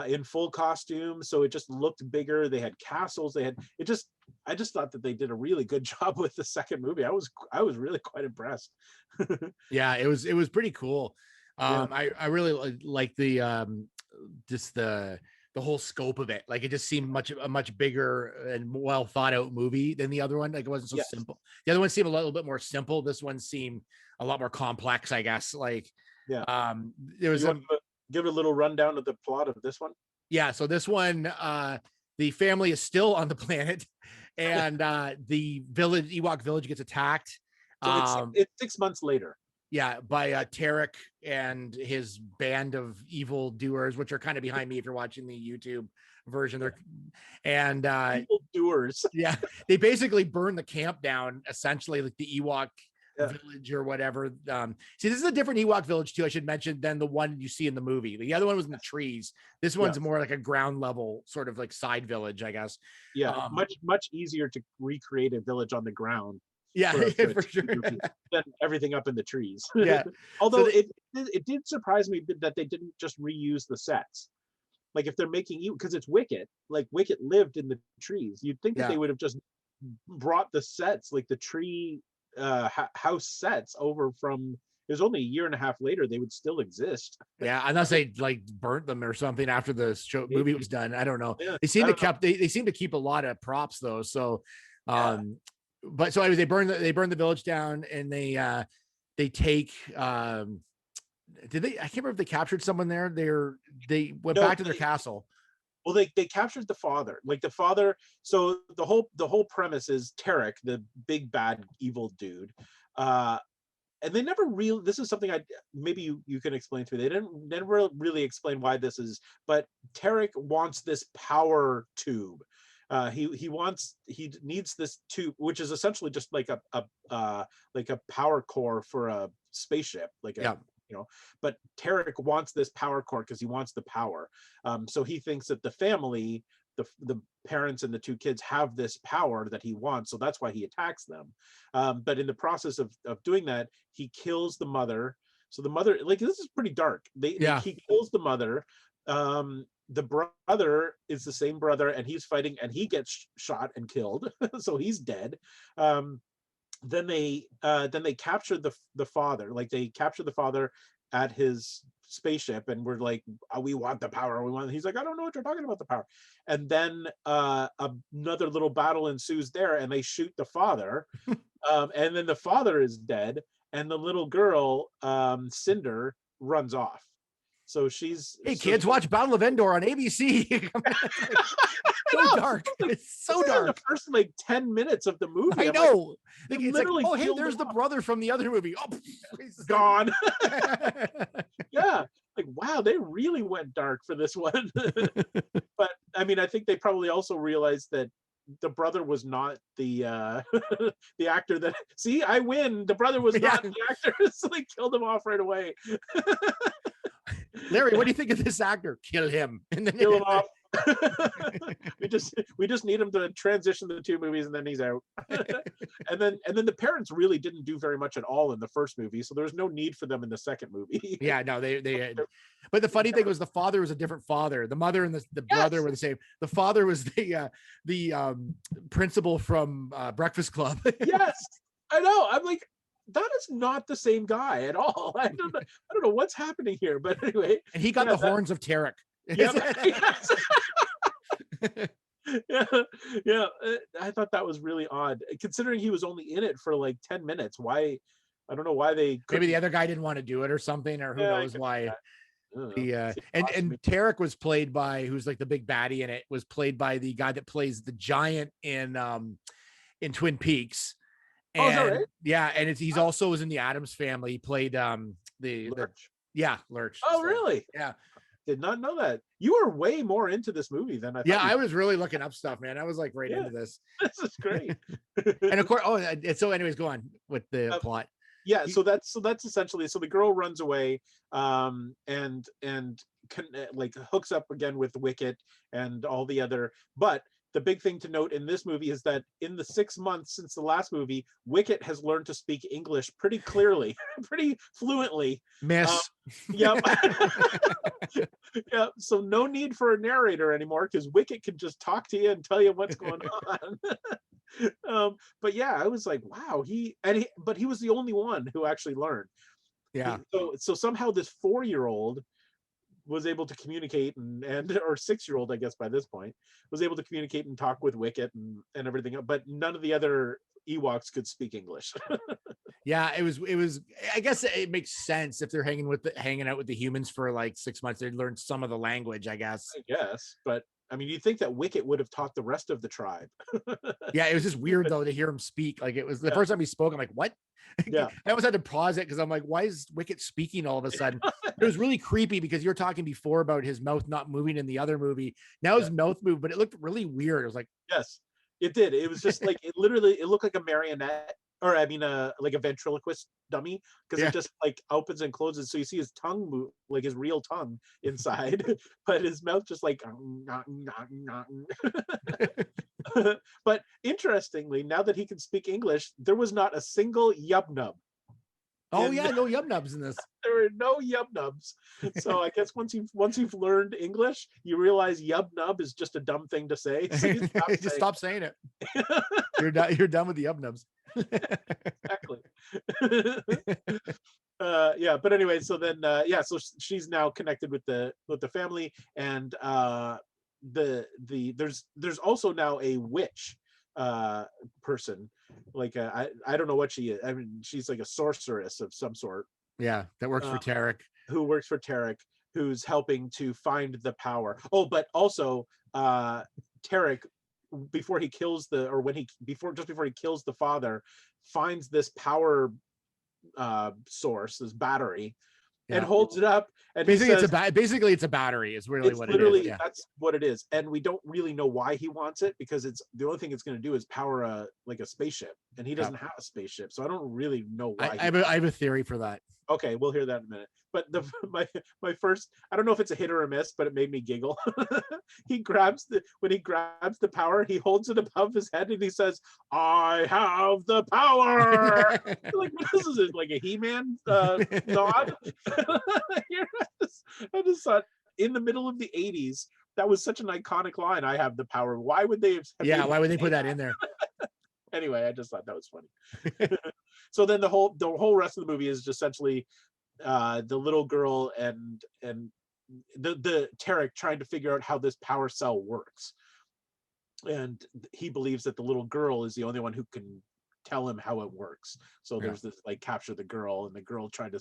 in full costume, so it just looked bigger. They had castles. I just thought that they did a really good job with the second movie. I was really quite impressed. Yeah, it was pretty cool. I really like the just the whole scope of it. Like it just seemed a much bigger and well thought out movie than the other one. Like it wasn't so simple. The other one seemed a little bit more simple. This one seemed a lot more complex, I guess. Like there was give a little rundown of the plot of this one. Yeah, so this one the family is still on the planet and the Ewok village gets attacked. So it's 6 months later. Yeah, by Tarek and his band of evil doers, which are kind of behind me if you're watching the YouTube version. Evil doers. Yeah, they basically burn the camp down, essentially, like the Ewok village or whatever. See, this is a different Ewok village too, I should mention, than the one you see in the movie. The other one was in the trees. This one's more like a ground level sort of like side village, I guess. Yeah, much easier to recreate a village on the ground. Yeah, for sure. Than everything up in the trees. Yeah. Although it did surprise me that they didn't just reuse the sets. Like if they're making because it's Wicket, like Wicket lived in the trees. You'd think that they would have just brought the sets, like the tree house sets, over from. It was only a year and a half later they would still exist. Yeah, unless they like burnt them or something after the movie was done. I don't know. Yeah, they seem to keep a lot of props though. So but so anyways, they burn the village down and they take did they, I can't remember if they captured someone there. They went back to their castle. Well, they captured the father. Like the father, so the whole premise is Tarek, the big bad evil dude. And they never really, this is something maybe you can explain to me. They never really explain why this is, but Tarek wants this power tube. He needs this tube, which is essentially just like a power core for a spaceship, but Tarek wants this power core because he wants the power. So he thinks that the family, the parents and the two kids have this power that he wants, so that's why he attacks them. But in the process of doing that, he kills the mother. So the mother, like, this is pretty dark. He kills the mother. The brother is the same brother, and he's fighting, and he gets shot and killed, so he's dead. Then they capture the father. Like they capture the father at his spaceship, and we're like, we want the power. He's like, I don't know what you're talking about, the power. And then another little battle ensues there, and they shoot the father, and then the father is dead, and the little girl, Cinder, runs off. So hey kids, watch Battle of Endor on ABC. So dark. It's so dark. The first like 10 minutes of the movie. I know. Like, it's like, oh, hey, there's the brother from the other movie. Oh, gone. Yeah. Like, wow, they really went dark for this one. But I mean, I think they probably also realized that the brother was not the the actor that. See, I win. The brother was not the actor, so they killed him off right away. Larry, what do you think of this actor? Kill him. And then kill him off. we just need him to transition the two movies, and then he's out. and then the parents really didn't do very much at all in the first movie, so there's no need for them in the second movie. Yeah, no, they had. But the funny thing was the father was a different father. The mother and the brother were the same. The father was the principal from Breakfast Club. Yes, I know. I'm like, that is not the same guy at all. I don't know what's happening here, but anyway. And he got the horns of Tarek. Yep. Yeah. I thought that was really odd, considering he was only in it for like 10 minutes. Why? I don't know why they. Maybe the other guy didn't want to do it or something, or who knows why. And Tarek was played by, who's like the big baddie in it, was played by the guy that plays the giant in Twin Peaks. And is that right? Yeah, and he's also was in the Addams Family. He played Lurch. Lurch. Oh, So, really? yeah. Did not know that. You were way more into this movie than I thought. Yeah, I was really looking up stuff, man. I was like into this. This is great. And of course, so anyways, go on with the plot. Yeah, so that's essentially, so the girl runs away, like hooks up again with Wicket and all the other. But the big thing to note in this movie is that in the 6 months since the last movie, Wicket has learned to speak English pretty clearly, pretty fluently. Miss. Yep. Yeah. So no need for a narrator anymore, because Wicket can just talk to you and tell you what's going on. But yeah, I was like, wow, but he was the only one who actually learned. Yeah. So somehow this 4-year-old was able to communicate or 6-year-old, I guess by this point, was able to communicate and talk with Wicket and everything, but none of the other Ewoks could speak English. Yeah, it was I guess it makes sense if they're hanging out with the humans for like 6 months, they'd learn some of the language, I guess. But I mean, you'd think that Wicket would have taught the rest of the tribe. Yeah, it was just weird though to hear him speak. Like, it was the first time he spoke, I'm like, what? Yeah. I almost had to pause it because I'm like, why is Wicket speaking all of a sudden? It was really creepy because you were talking before about his mouth not moving in the other movie. Now his mouth moved, but it looked really weird. It was like, yes, it did. It was just like, it looked like a marionette, or I mean, like a ventriloquist dummy, because it just like opens and closes. So you see his tongue move, like his real tongue inside, but his mouth just like. But interestingly, now that he can speak English, there was not a single yub nub. Oh yeah, no yub nubs in this. There were no yub nubs. So I guess once you've learned English, you realize yub nub is just a dumb thing to say. So you stop saying it. You're done with the yub nubs. Exactly. Yeah, but anyway, so then so she's now connected with the family, and there's also now a witch person, like I don't know what she is. I mean, she's like a sorceress of some sort. Yeah, that works for Tarek. Who works for Tarek, who's helping to find the power. Oh, but also Tarek, before he kills just before he kills the father, finds this power source, this battery, and holds it up, and basically it's a battery is really what it is. Yeah. That's what it is, and we don't really know why he wants it, because it's the only thing it's going to do is power a spaceship, and he doesn't have a spaceship, so I don't really know why. I have a theory for that. Okay, we'll hear that in a minute. But my first, I don't know if it's a hit or a miss, but it made me giggle. When he grabs the power, he holds it above his head and he says, "I have the power." Like, this is like a He-Man nod. I just thought, in the middle of the 80s, that was such an iconic line. "I have the power." Why would they why would they put that in there? Anyway, I just thought that was funny. So then the whole rest of the movie is just essentially the little girl and the Tarek trying to figure out how this power cell works, and he believes that the little girl is the only one who can tell him how it works. So there's this like capture the girl, and the girl trying to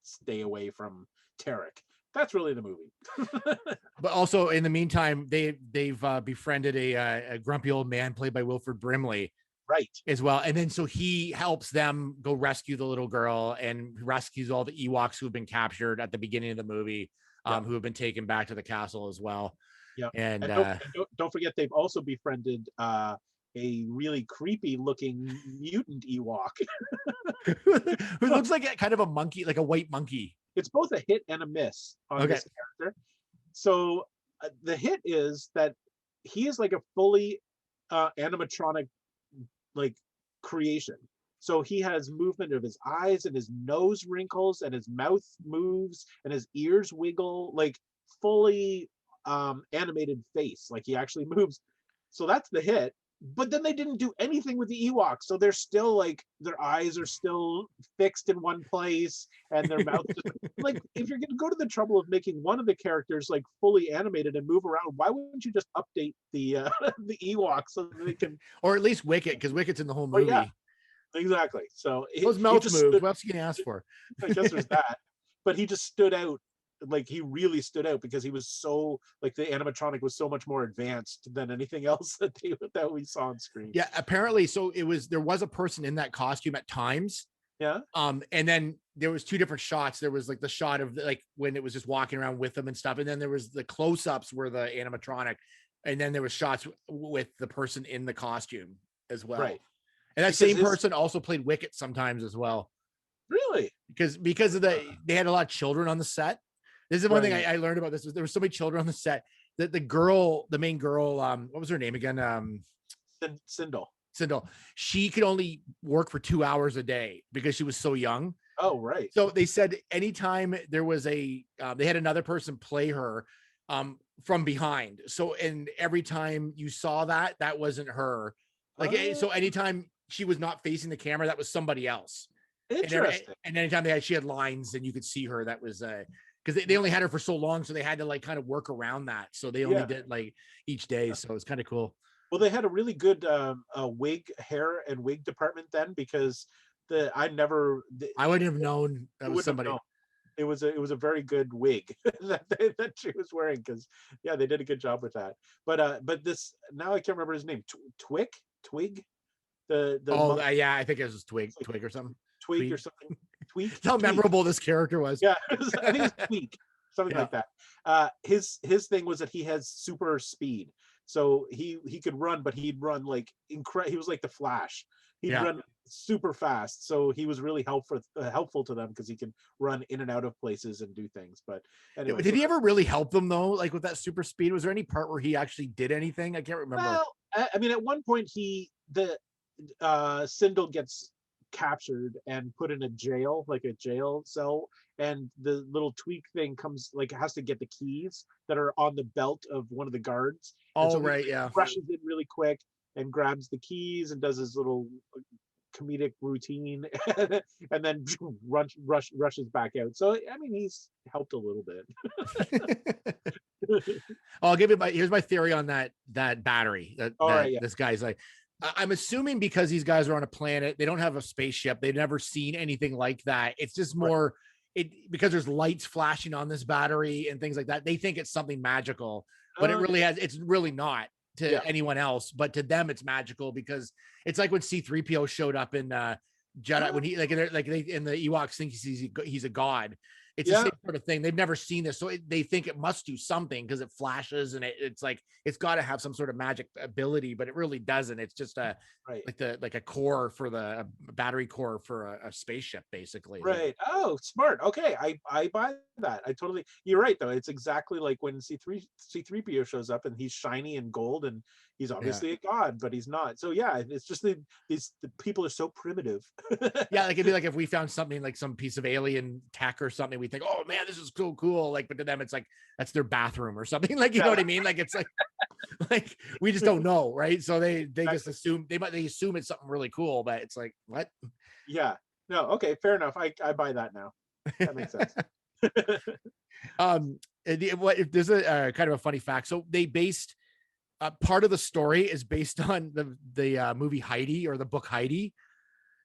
stay away from Tarek. That's really the movie. But also in the meantime, they've befriended a grumpy old man played by Wilford Brimley. Right. As well. And then so he helps them go rescue the little girl and rescues all the Ewoks who have been captured at the beginning of the movie, who have been taken back to the castle as well. Yeah. And don't forget, they've also befriended a really creepy looking mutant Ewok. Who looks like kind of a monkey, like a white monkey. It's both a hit and a miss on this character. So the hit is that he is like a fully animatronic like creation. So he has movement of his eyes, and his nose wrinkles, and his mouth moves, and his ears wiggle, like fully animated face, like he actually moves. So that's the hit. But then they didn't do anything with the Ewoks, so they're still like, their eyes are still fixed in one place, and their mouth just, like, if you're going to go to the trouble of making one of the characters like fully animated and move around, why wouldn't you just update the the Ewoks so that they can, or at least Wicket, because Wicket's in the whole movie. Yeah, exactly. So those mouths move. What else you can ask for? I guess there's that. But he just stood out like he really stood out because he was so like the animatronic was so much more advanced than anything else that we saw on screen. Yeah, apparently. So there was a person in that costume at times. Yeah. And then there was two different shots. There was like the shot of like when it was just walking around with them and stuff, and then there was the close-ups where the animatronic, and then there was shots with the person in the costume as well. Right. And that same person also played Wicket sometimes as well. Really? Because of they had a lot of children on the set. This is one thing I learned about this. There were so many children on the set that the main girl, what was her name again? Sindel. She could only work for 2 hours a day because she was so young. Oh, right. So they said anytime there was they had another person play her from behind. So, and every time you saw that wasn't her. Like, so anytime she was not facing the camera, that was somebody else. Interesting. And anytime she had lines and you could see her, that was because they only had her for so long, so they had to like kind of work around that. So they only did like each day. So it's kind of cool. Well, they had a really good hair and wig department then, because I wouldn't have known that was somebody. It was a very good wig that she was wearing, because they did a good job with that. But this, now I can't remember his name. Twig. I think it was Twig or something. Tweak or something. Tweak. How memorable this character was. Yeah, I think it's Tweak, something like that. His thing was that he has super speed, so he could run, but he'd run like he was like the Flash. He'd run super fast, so he was really helpful to them because he could run in and out of places and do things. But anyway, did he ever really help them though? Like with that super speed, was there any part where he actually did anything? I can't remember. Well, I mean, at one point Sindel gets captured and put in a jail cell, and the little Tweak thing comes, like, has to get the keys that are on the belt of one of the guards. Rushes in really quick and grabs the keys and does his little comedic routine and then rushes back out. So I mean, he's helped a little bit. I'll give you here's my theory on that battery this guy's like. I'm assuming because these guys are on a planet, they don't have a spaceship, they've never seen anything like that. It's just more because there's lights flashing on this battery and things like that. They think it's something magical, but it's really not to anyone else, but to them it's magical, because it's like when C-3PO showed up in Jedi, when he in the Ewoks think he's a god. It's the same sort of thing. They've never seen this, so they think it must do something because it flashes, and it's like it's got to have some sort of magic ability, but it really doesn't. It's just a core for the battery core for a spaceship, basically. Right. Oh, smart. Okay, I buy that. You're right though. It's exactly like when C-3PO shows up and he's shiny and gold, and he's obviously a god, but he's not. So it's just the people are so primitive. Like it'd be like if we found something like some piece of alien tech or something, we think, oh man, this is so cool. Like, but to them, it's like that's their bathroom or something. Like, you know what I mean? Like, it's like we just don't know, right? So they just assume they assume it's something really cool, but it's like, what? Yeah. No. Okay. Fair enough. I buy that now. That makes sense. There's a kind of a funny fact. So they based part of the story is based on the movie Heidi, or the book Heidi.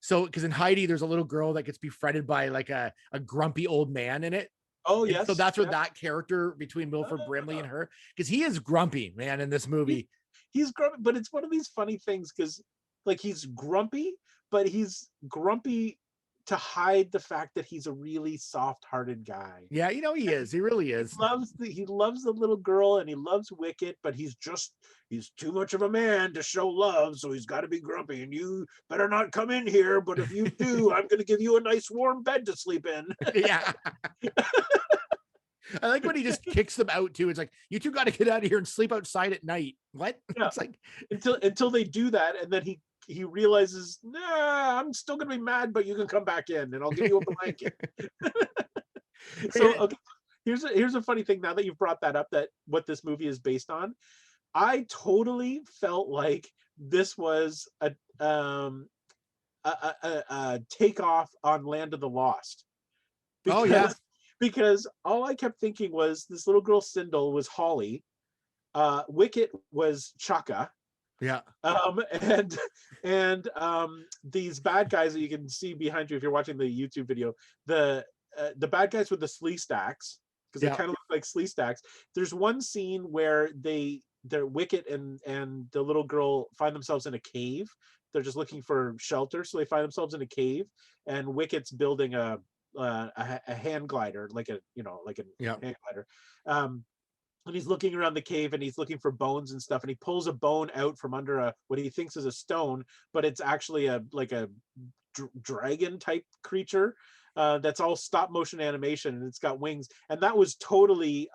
So, because in Heidi, there's a little girl that gets befriended by like a grumpy old man in it. Oh, yes. So that's where that character between Wilford Brimley and her, because he is grumpy, man, in this movie. He's grumpy, but it's one of these funny things because, like, he's grumpy, but he's grumpy to hide the fact that he's a really soft-hearted guy. Yeah, he is. He really is. He loves the little girl, and he loves Wicket, but he's too much of a man to show love, so he's got to be grumpy. And you better not come in here, but if you do, I'm going to give you a nice warm bed to sleep in. Yeah. I like when he just kicks them out too. It's like, you two got to get out of here and sleep outside at night. What? Yeah. It's like until they do that, and then he realizes, nah, I'm still gonna be mad, but you can come back in and I'll give you a blanket. So okay, here's a funny thing now that you've brought that up, that what this movie is based on. I totally felt like this was a takeoff on Land of the Lost. Because all I kept thinking was this little girl Sindel was Holly, Wicket was Chaka. Yeah. And these bad guys that you can see behind you if you're watching the YouTube video, the bad guys with the slee stacks, because they kind of look like slee stacks. There's one scene where they're Wicket and the little girl find themselves in a cave. They're just looking for shelter, so they find themselves in a cave, and Wicket's building a hand glider, like a hand glider. And he's looking around the cave and he's looking for bones and stuff, and he pulls a bone out from under what he thinks is a stone, but it's actually a dragon type creature that's all stop motion animation, and it's got wings. And that was totally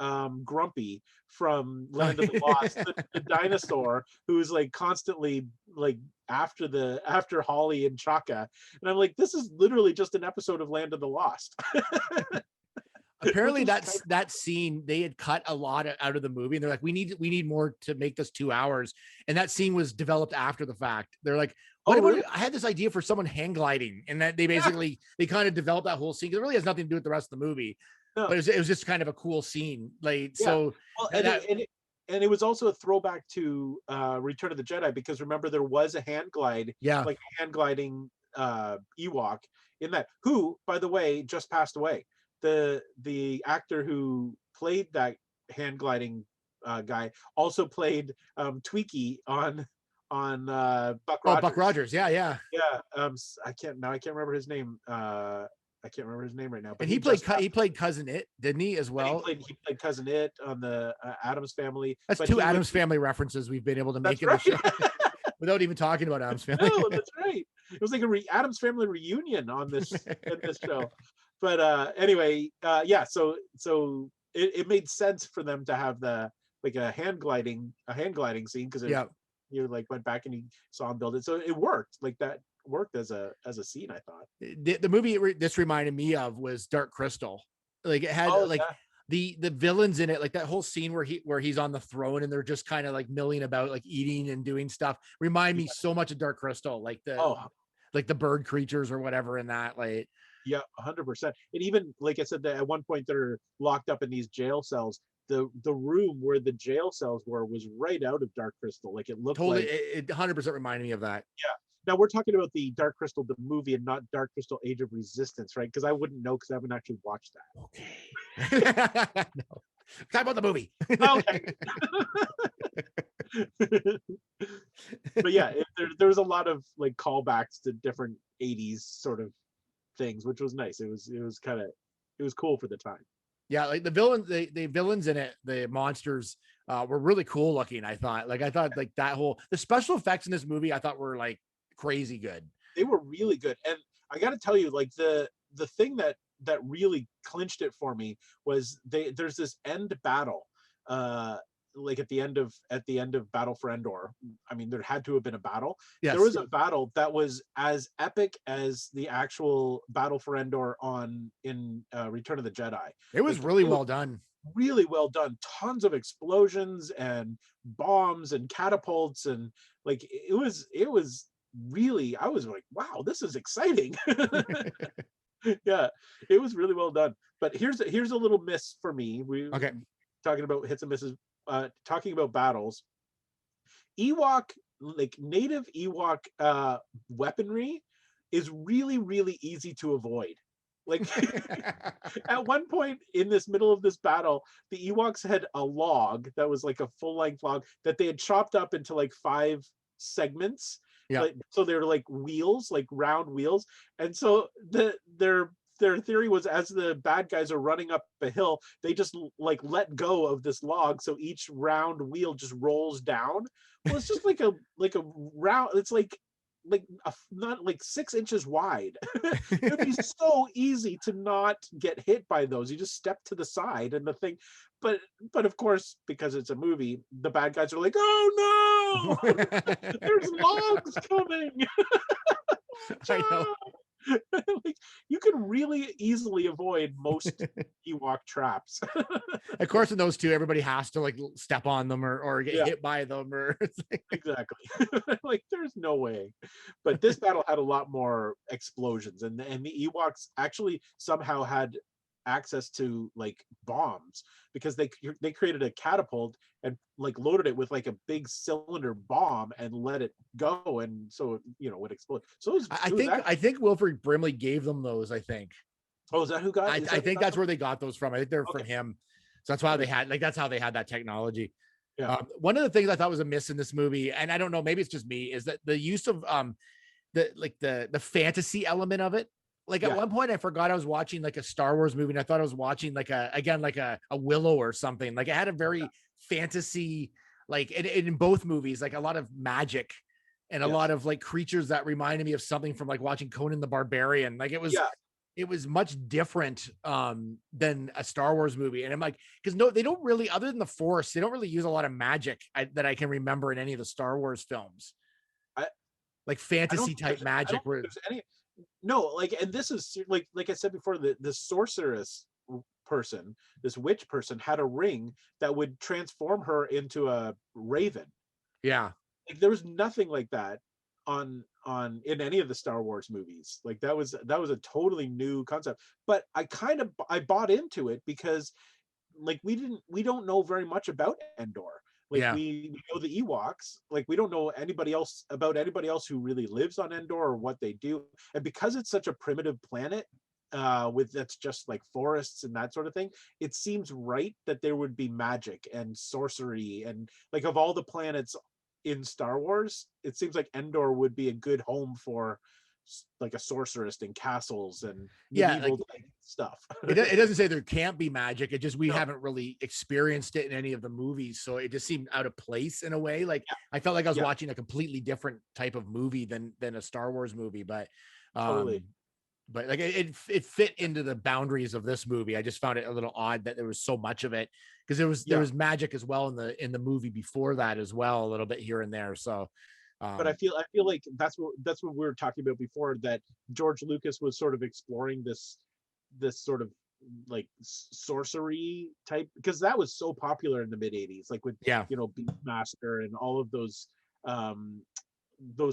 Grumpy from Land of the Lost, the dinosaur who's like constantly like after Holly and Chaka. And I'm like, this is literally just an episode of Land of the Lost. Apparently that scene, they had cut a lot out of the movie, and they're like, we need more to make this 2 hours. And that scene was developed after the fact. They're like, really? I had this idea for someone hang gliding, and that they basically they kind of developed that whole scene, because it really has nothing to do with the rest of the movie. No. But it was just kind of a cool scene. Like, so well, and it was also a throwback to Return of the Jedi, because remember, there was a hand glide, like a hand gliding Ewok in that, who, by the way, just passed away. The actor who played that hand gliding guy also played Tweaky on Buck Rogers. Buck Rogers, yeah. I can't remember his name. I can't remember his name right now. But and he played Cousin It, didn't he, as well? He played Cousin It on the Addams Family. That's two Addams Family references we've been able to make in the show without even talking about Addams Family. No, that's right. It was like a Addams Family reunion on this in this show. But anyway, so it made sense for them to have a hand gliding scene, because you like went back and you saw him build it, so it worked. Like that worked as a scene. I thought the movie this reminded me of was Dark Crystal. Like it had the villains in it, like that whole scene where he's on the throne and they're just kind of like milling about, like eating and doing stuff. Remind me so much of Dark Crystal, like the bird creatures or whatever in that, like. Yeah, 100%. And even, like I said, that at one point they're locked up in these jail cells. The room where the jail cells were was right out of Dark Crystal. Like it looked totally, it 100% reminded me of that. Yeah. Now we're talking about the Dark Crystal, the movie, and not Dark Crystal Age of Resistance, right? Because I wouldn't know, because I haven't actually watched that. Okay. No. Talk about the movie. Okay. But yeah, there was a lot of like callbacks to different 80s sort of things, which was nice. It was cool for the time. Yeah, like the villains in it, the monsters were really cool looking. I thought like the special effects in this movie, I thought were like crazy good. They were really good. And I got to tell you, like the thing that really clinched it for me was there's this end battle like at the end of Battle for Endor. I mean, there had to have been a battle. Yes. There was a battle that was as epic as the actual Battle for Endor in Return of the Jedi. It was really well done. Really well done. Tons of explosions and bombs and catapults, and like it was really, I was like, wow, this is exciting. Yeah, it was really well done. But here's a little miss for me. Talking about hits and misses. Talking about battles, Ewok, like native Ewok weaponry is really, really easy to avoid. Like at one point in this middle of this battle, the Ewoks had a log that was like a full-length log that they had chopped up into like 5 segments. Yeah. So they're like wheels, like round wheels. And so their theory was, as the bad guys are running up a hill, they just like let go of this log, so each round wheel just rolls down. Well, it's just like a round. It's like not like 6 inches wide. It'd be so easy to not get hit by those. You just step to the side and the thing. But of course, because it's a movie, the bad guys are like, oh no, there's logs coming. I know. Like, you can really easily avoid most Ewok traps. Of course, in those two, everybody has to like step on them or get hit by them, or exactly. Like, there's no way. But this battle had a lot more explosions, and the Ewoks actually somehow had access to like bombs, because they created a catapult and like loaded it with like a big cylinder bomb and let it go, and so it would explode. So I think Wilford Brimley gave them those, I think. Oh, is that who got? I think that's where they got those from. I think they're from him. So that's why they had that's how they had that technology. Yeah. One of the things I thought was a miss in this movie, and I don't know, maybe it's just me, is that the use of the fantasy element of it. Like at one point I forgot I was watching like a Star Wars movie, and I thought I was watching like a Willow or something. Like it had a very fantasy, like in both movies, like a lot of magic and a lot of like creatures that reminded me of something from like watching Conan the Barbarian. Like it was much different than a Star Wars movie. And I'm like, because no, they don't really, other than the Force, they don't really use a lot of magic that I can remember in any of the Star Wars films. Like fantasy type magic. No, like, and this is like I said before, the sorceress person, this witch person, had a ring that would transform her into a raven. Yeah, like there was nothing like that on in any of the Star Wars movies. Like that was a totally new concept. But I bought into it because like we don't know very much about Endor. Like we know the Ewoks, like we don't know anybody else who really lives on Endor or what they do. And because it's such a primitive planet, with that's just like forests and that sort of thing, it seems right that there would be magic and sorcery, and like of all the planets in Star Wars, it seems like Endor would be a good home for like a sorceress and castles and medieval stuff. It doesn't say there can't be magic. It just we haven't really experienced it in any of the movies, so it just seemed out of place in a way. Like I felt like I was watching a completely different type of movie than a Star Wars movie, but totally. But like it fit into the boundaries of this movie. I just found it a little odd that there was so much of it, because there was magic as well in the movie before that as well, a little bit here and there. So but I feel like that's what we were talking about before, that George Lucas was sort of exploring this sort of like sorcery type, because that was so popular in the mid 80s, like with Beastmaster and all of those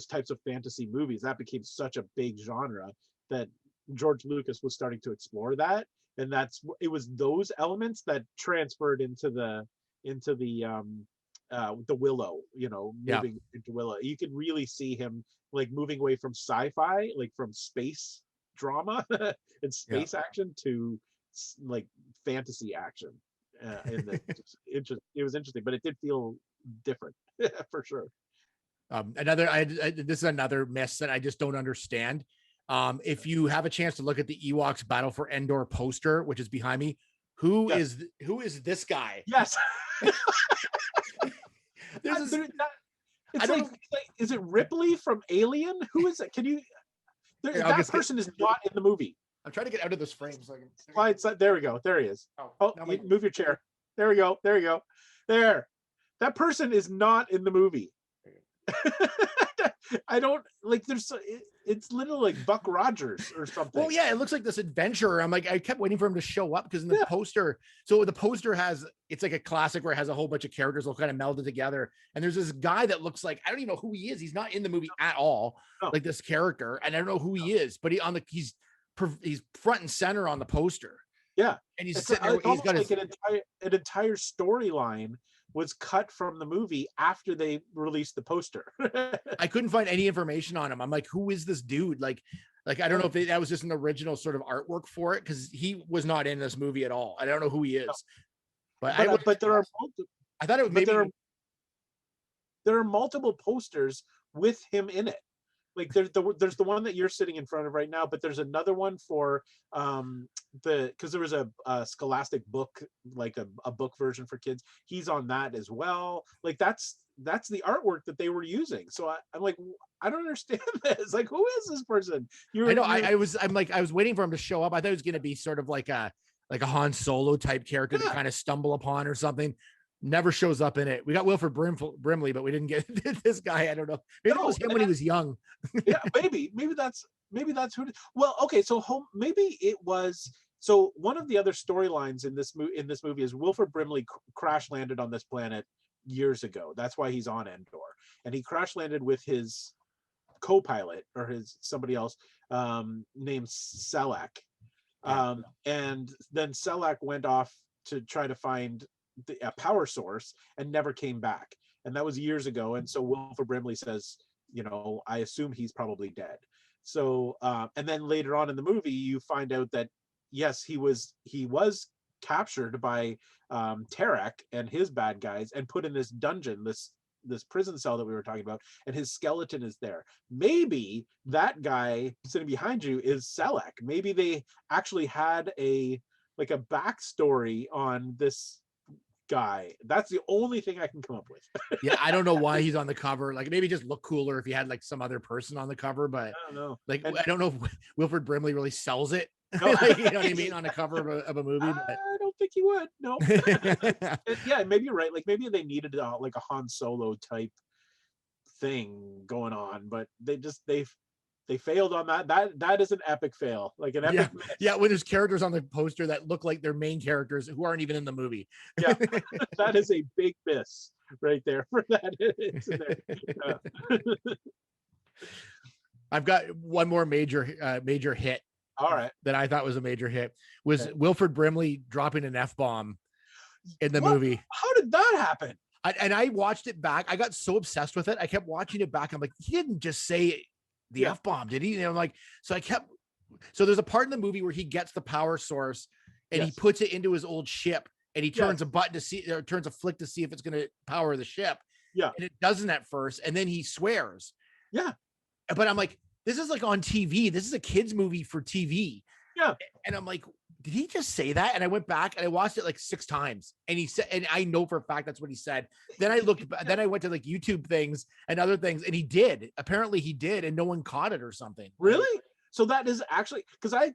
types of fantasy movies. That became such a big genre that George Lucas was starting to explore that, and it was those elements that transferred into the Willow, moving into Willow. You could really see him like moving away from sci-fi, like from space drama and space action to like fantasy action. And it was interesting, but it did feel different for sure. This is another mess that I just don't understand. If you have a chance to look at the Ewoks Battle for Endor poster, which is behind me, who is this guy? Yes. Is it Ripley from Alien? Who is it? Can you? That person is not in the movie. I'm trying to get out of this frame so I can slide. There we go. There he is. Move your chair. There we go. There you go. There. That person is not in the movie. I don't like. It's literally like Buck Rogers or something. Well, yeah, it looks like this adventurer. I'm like, I kept waiting for him to show up, because in the poster, so the poster it's like a classic where it has a whole bunch of characters all kind of melded together. And there's this guy that looks like, I don't even know who he is. He's not in the movie at all, like this character, and I don't know who he is, but he's front and center on the poster. Yeah, and he's sitting there. He's got like an entire storyline was cut from the movie after they released the poster. I couldn't find any information on him. I'm like, who is this dude? Like I don't know if that was just an original sort of artwork for it, because he was not in this movie at all. I don't know who he is. But there are. I thought it was maybe there are multiple posters with him in it. Like there's the one that you're sitting in front of right now, but there's another one for because there was a Scholastic book, like a book version for kids. He's on that as well. Like that's the artwork that they were using. So I'm like, I don't understand this. Like, who is this person? I was waiting for him to show up. I thought it was going to be sort of like a Han Solo type character to kind of stumble upon or something. Never shows up in it. We got Wilford Brimley, but we didn't get this guy. I don't know. Maybe it was him when he was young. Yeah, maybe that's who it is. Well, okay, so maybe it was. So one of the other storylines in this movie is Wilford Brimley crash landed on this planet years ago. That's why he's on Endor, and he crash landed with his co-pilot or somebody else named Selak, and then Selak went off to try to find a power source and never came back, and that was years ago. And so Wilford Brimley says, I assume he's probably dead. So and then later on in the movie you find out that yes, he was captured by Tarek and his bad guys and put in this dungeon, this prison cell that we were talking about, and his skeleton is there. Maybe that guy sitting behind you is Selleck. Maybe they actually had a backstory on this guy. That's the only thing I can come up with. Yeah, I don't know why he's on the cover. Like, maybe just look cooler if he had like some other person on the cover, but I don't know. Like, And I don't know if Wilford Brimley really sells it. No. Like, you know what I mean, on the cover of a movie. But I don't think he would. No. Yeah, maybe you're right. Like, maybe they needed like a Han Solo type thing going on, but they failed on that. That is an epic fail. Like an epic. Yeah, when there's characters on the poster that look like they're main characters who aren't even in the movie. Yeah, that is a big miss right there for that. It's in there. Yeah. I've got one more major hit. All right. That I thought was a major hit was Wilford Brimley dropping an F-bomb in the movie. How did that happen? I watched it back. I got so obsessed with it. I kept watching it back. I'm like, he didn't just say the F-bomb, did he? And I'm like, so there's a part in the movie where he gets the power source and he puts it into his old ship and he turns a button to see, or turns a flick to see if it's going to power the ship. Yeah. And it doesn't at first. And then he swears. Yeah. But I'm like, this is like on TV. This is a kid's movie for TV. Yeah. And I'm like, did he just say that? And I went back and I watched it like 6 times. And he said, and I know for a fact that's what he said. Then I looked, then I went to like YouTube things and other things, and he did. Apparently he did, and no one caught it or something. Really? So that is actually, because I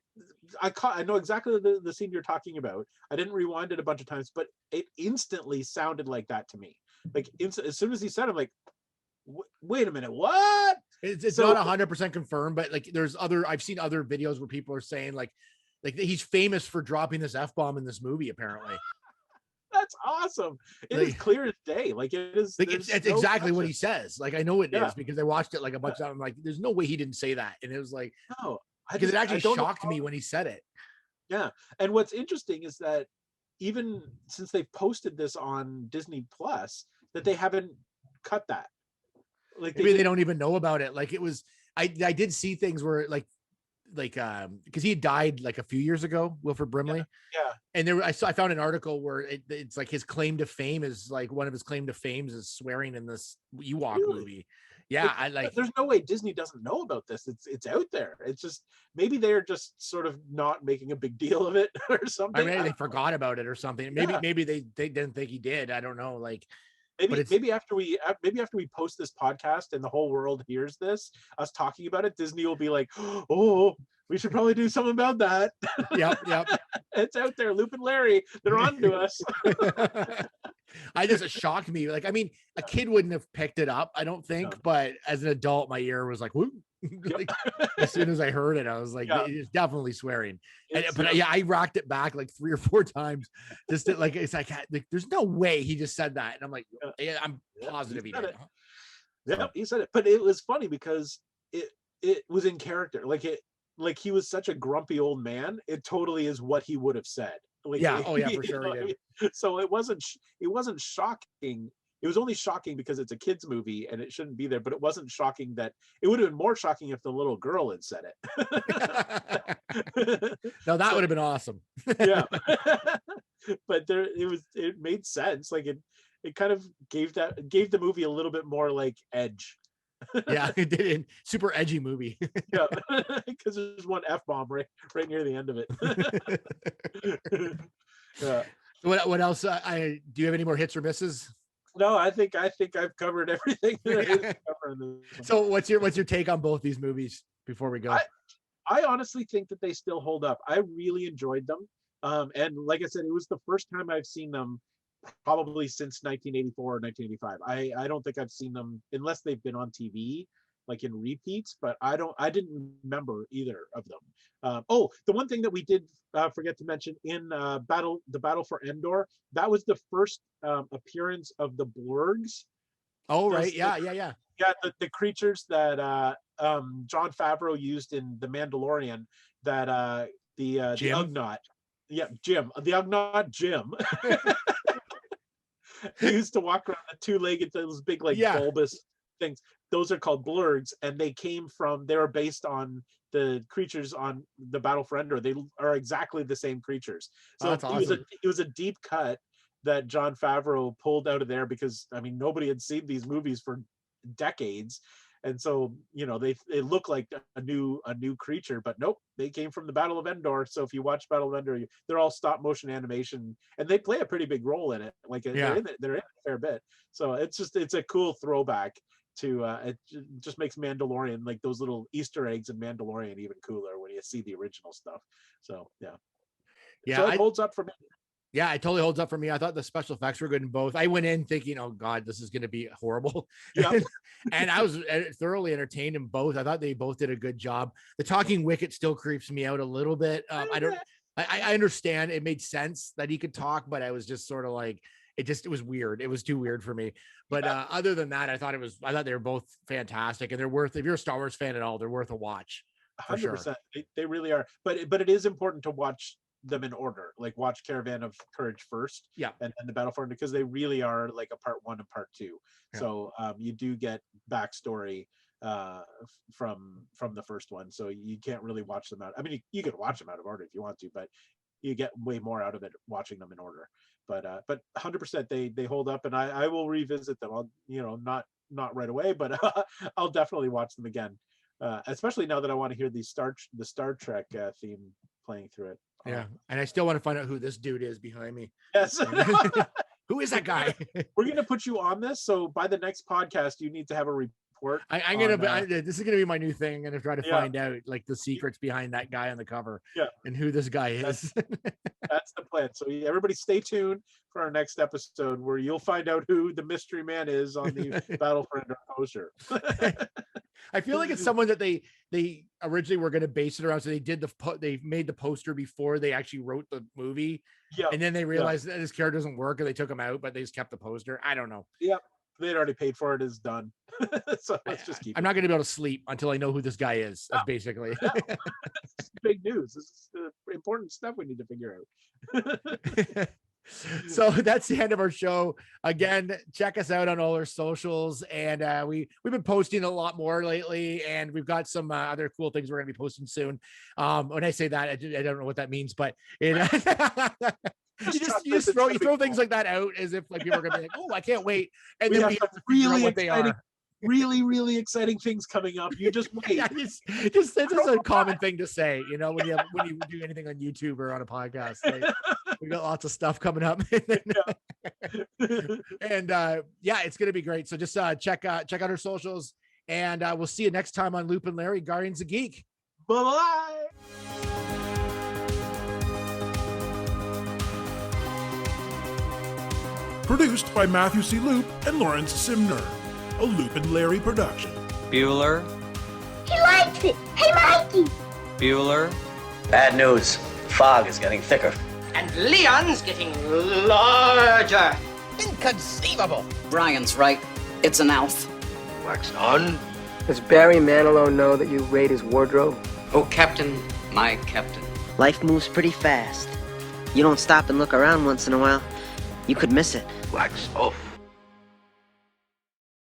know exactly the scene you're talking about. I didn't rewind it a bunch of times, but it instantly sounded like that to me. Like as soon as he said it, I'm like, wait a minute, what? It's not 100% confirmed, but like I've seen other videos where people are saying like he's famous for dropping this F-bomb in this movie, apparently. That's awesome. It is clear as day. Like it is. Like it's exactly what he says. Like I know it is because I watched it like a bunch of times. I'm like, there's no way he didn't say that. And it was like, no, because it actually shocked me when he said it. Yeah. And what's interesting is that even since they've posted this on Disney Plus, that they haven't cut that. Like maybe they don't even know about it. Like it was, I did see things where like because he had died like a few years ago, Wilford Brimley. Yeah. And I found an article where it's like his claim to fame is like one of his claim to fames is swearing in this EWOK movie. Yeah, there's no way Disney doesn't know about this. It's out there. It's just maybe they're just sort of not making a big deal of it or something. I mean, they forgot about it or something. Maybe they didn't think he did. I don't know. Like maybe after we post this podcast and the whole world hears this, us talking about it, Disney will be like, oh, we should probably do something about that. Yep. It's out there. Loop and Larry, they're on to us. It shocked me. Like, I mean, a kid wouldn't have picked it up, I don't think, but as an adult, my ear was like, whoo. Like, as soon as I heard it, I was like, it's definitely swearing. I racked it back like 3 or 4 times. Just to, like, it's like, there's no way he just said that. And I'm like, I'm positive he did. Yeah, he said it. But it was funny because it was in character. Like he was such a grumpy old man. It totally is what he would have said. Like, for sure. He did. So it wasn't shocking. It was only shocking because it's a kid's movie and it shouldn't be there, but it wasn't shocking that it would have been more shocking if the little girl had said it. No, that would have been awesome. Yeah. But it made sense. Like it kind of gave the movie a little bit more like edge. Yeah, it did. Super edgy movie. Yeah, because there's one F-bomb right near the end of it. Yeah. What else? Do you have any more hits or misses? No, I think I've covered everything. So what's your take on both these movies before we go? I honestly think that they still hold up. I really enjoyed them. And like I said, it was the first time I've seen them probably since 1984 or 1985. I don't think I've seen them unless they've been on TV, like in repeats, but I didn't remember either of them. The one thing that we did forget to mention in the Battle for Endor, that was the first appearance of the Blurgs. Oh, right. Yeah. Yeah, the creatures that Jon Favreau used in The Mandalorian, that the Ugnaught. Yeah, Jim. The Ugnaught Jim. He used to walk around the 2-legged, those big bulbous things. Those are called Blurgs, and they were based on the creatures on the Battle for Endor, they are exactly the same creatures. So that's awesome. it was a deep cut that Jon Favreau pulled out of there, because I mean nobody had seen these movies for decades, and so they look like a new creature, but nope, they came from the Battle of Endor. So if you watch Battle of Endor, they're all stop motion animation, and they play a pretty big role in it. Like they're in a fair bit. So it's a cool throwback to it just makes Mandalorian, like those little Easter eggs in Mandalorian, even cooler when you see the original stuff. So so it holds up for me. Yeah, it totally holds up for me. I thought the special effects were good in both. I went in thinking, oh God, this is going to be horrible. Yeah. And I was thoroughly entertained in both. I thought they both did a good job. The talking Wicket still creeps me out a little bit. I understand it made sense that he could talk, but I was just sort of like, it was weird. It was too weird for me. But other than that, I thought they were both fantastic, and they're worth, if you're a Star Wars fan at all, they're worth a watch. 100%. Sure. They really are. But it is important to watch them in order, like watch Caravan of Courage first, and then the Battle for Endor, because they really are like a part 1 and part 2. So you do get backstory from the first one, so you can't really watch them out. I mean, you can watch them out of order if you want to, but you get way more out of it watching them in order. But 100% they hold up, and I will revisit them. I'll not right away, but I'll definitely watch them again, especially now that I want to hear the Star Trek theme playing through it. Yeah, and I still want to find out who this dude is behind me. Yes. Who is that guy? We're going to put you on this, so by the next podcast, you need to have a report. I'm going to this is going to be my new thing. I'm going to try to find out like the secrets behind that guy on the cover, and who this guy is. That's the plan. So everybody stay tuned for our next episode, where you'll find out who the mystery man is on the Battle for Endor poster. I feel like it's someone that they originally were going to base it around. So they made the poster before they actually wrote the movie. Yeah. And then they realized that his character doesn't work, and they took him out, but they just kept the poster. I don't know. Yep. They'd already paid for it. It's done. So let's just keep I'm not going to be able to sleep until I know who this guy is. That's basically big news. This is important stuff we need to figure out. So that's the end of our show. Again, check us out on all our socials, and we've been posting a lot more lately, and we've got some other cool things we're going to be posting soon. When I say that, I don't know what that means, but you throw things like that out as if like people are going to be like, oh, I can't wait, and then we have to figure out what they are. Really exciting things coming up. You just wait. Just it's just a common thing to say, when you do anything on YouTube or on a podcast. Like, we got lots of stuff coming up, and it's gonna be great. So just check out our socials, and we'll see you next time on Loop and Larry, Guardians of Geek. Bye. Produced by Matthew C. Loop and Lawrence Simner. A Loop and Larry production. Bueller. He likes it. Hey, Mikey. Bueller. Bad news. Fog is getting thicker. And Leon's getting larger. Inconceivable. Brian's right. It's an elf. Wax on. Does Barry Manilow know that you raid his wardrobe? Oh, Captain, my captain. Life moves pretty fast. You don't stop and look around once in a while, you could miss it. Wax off.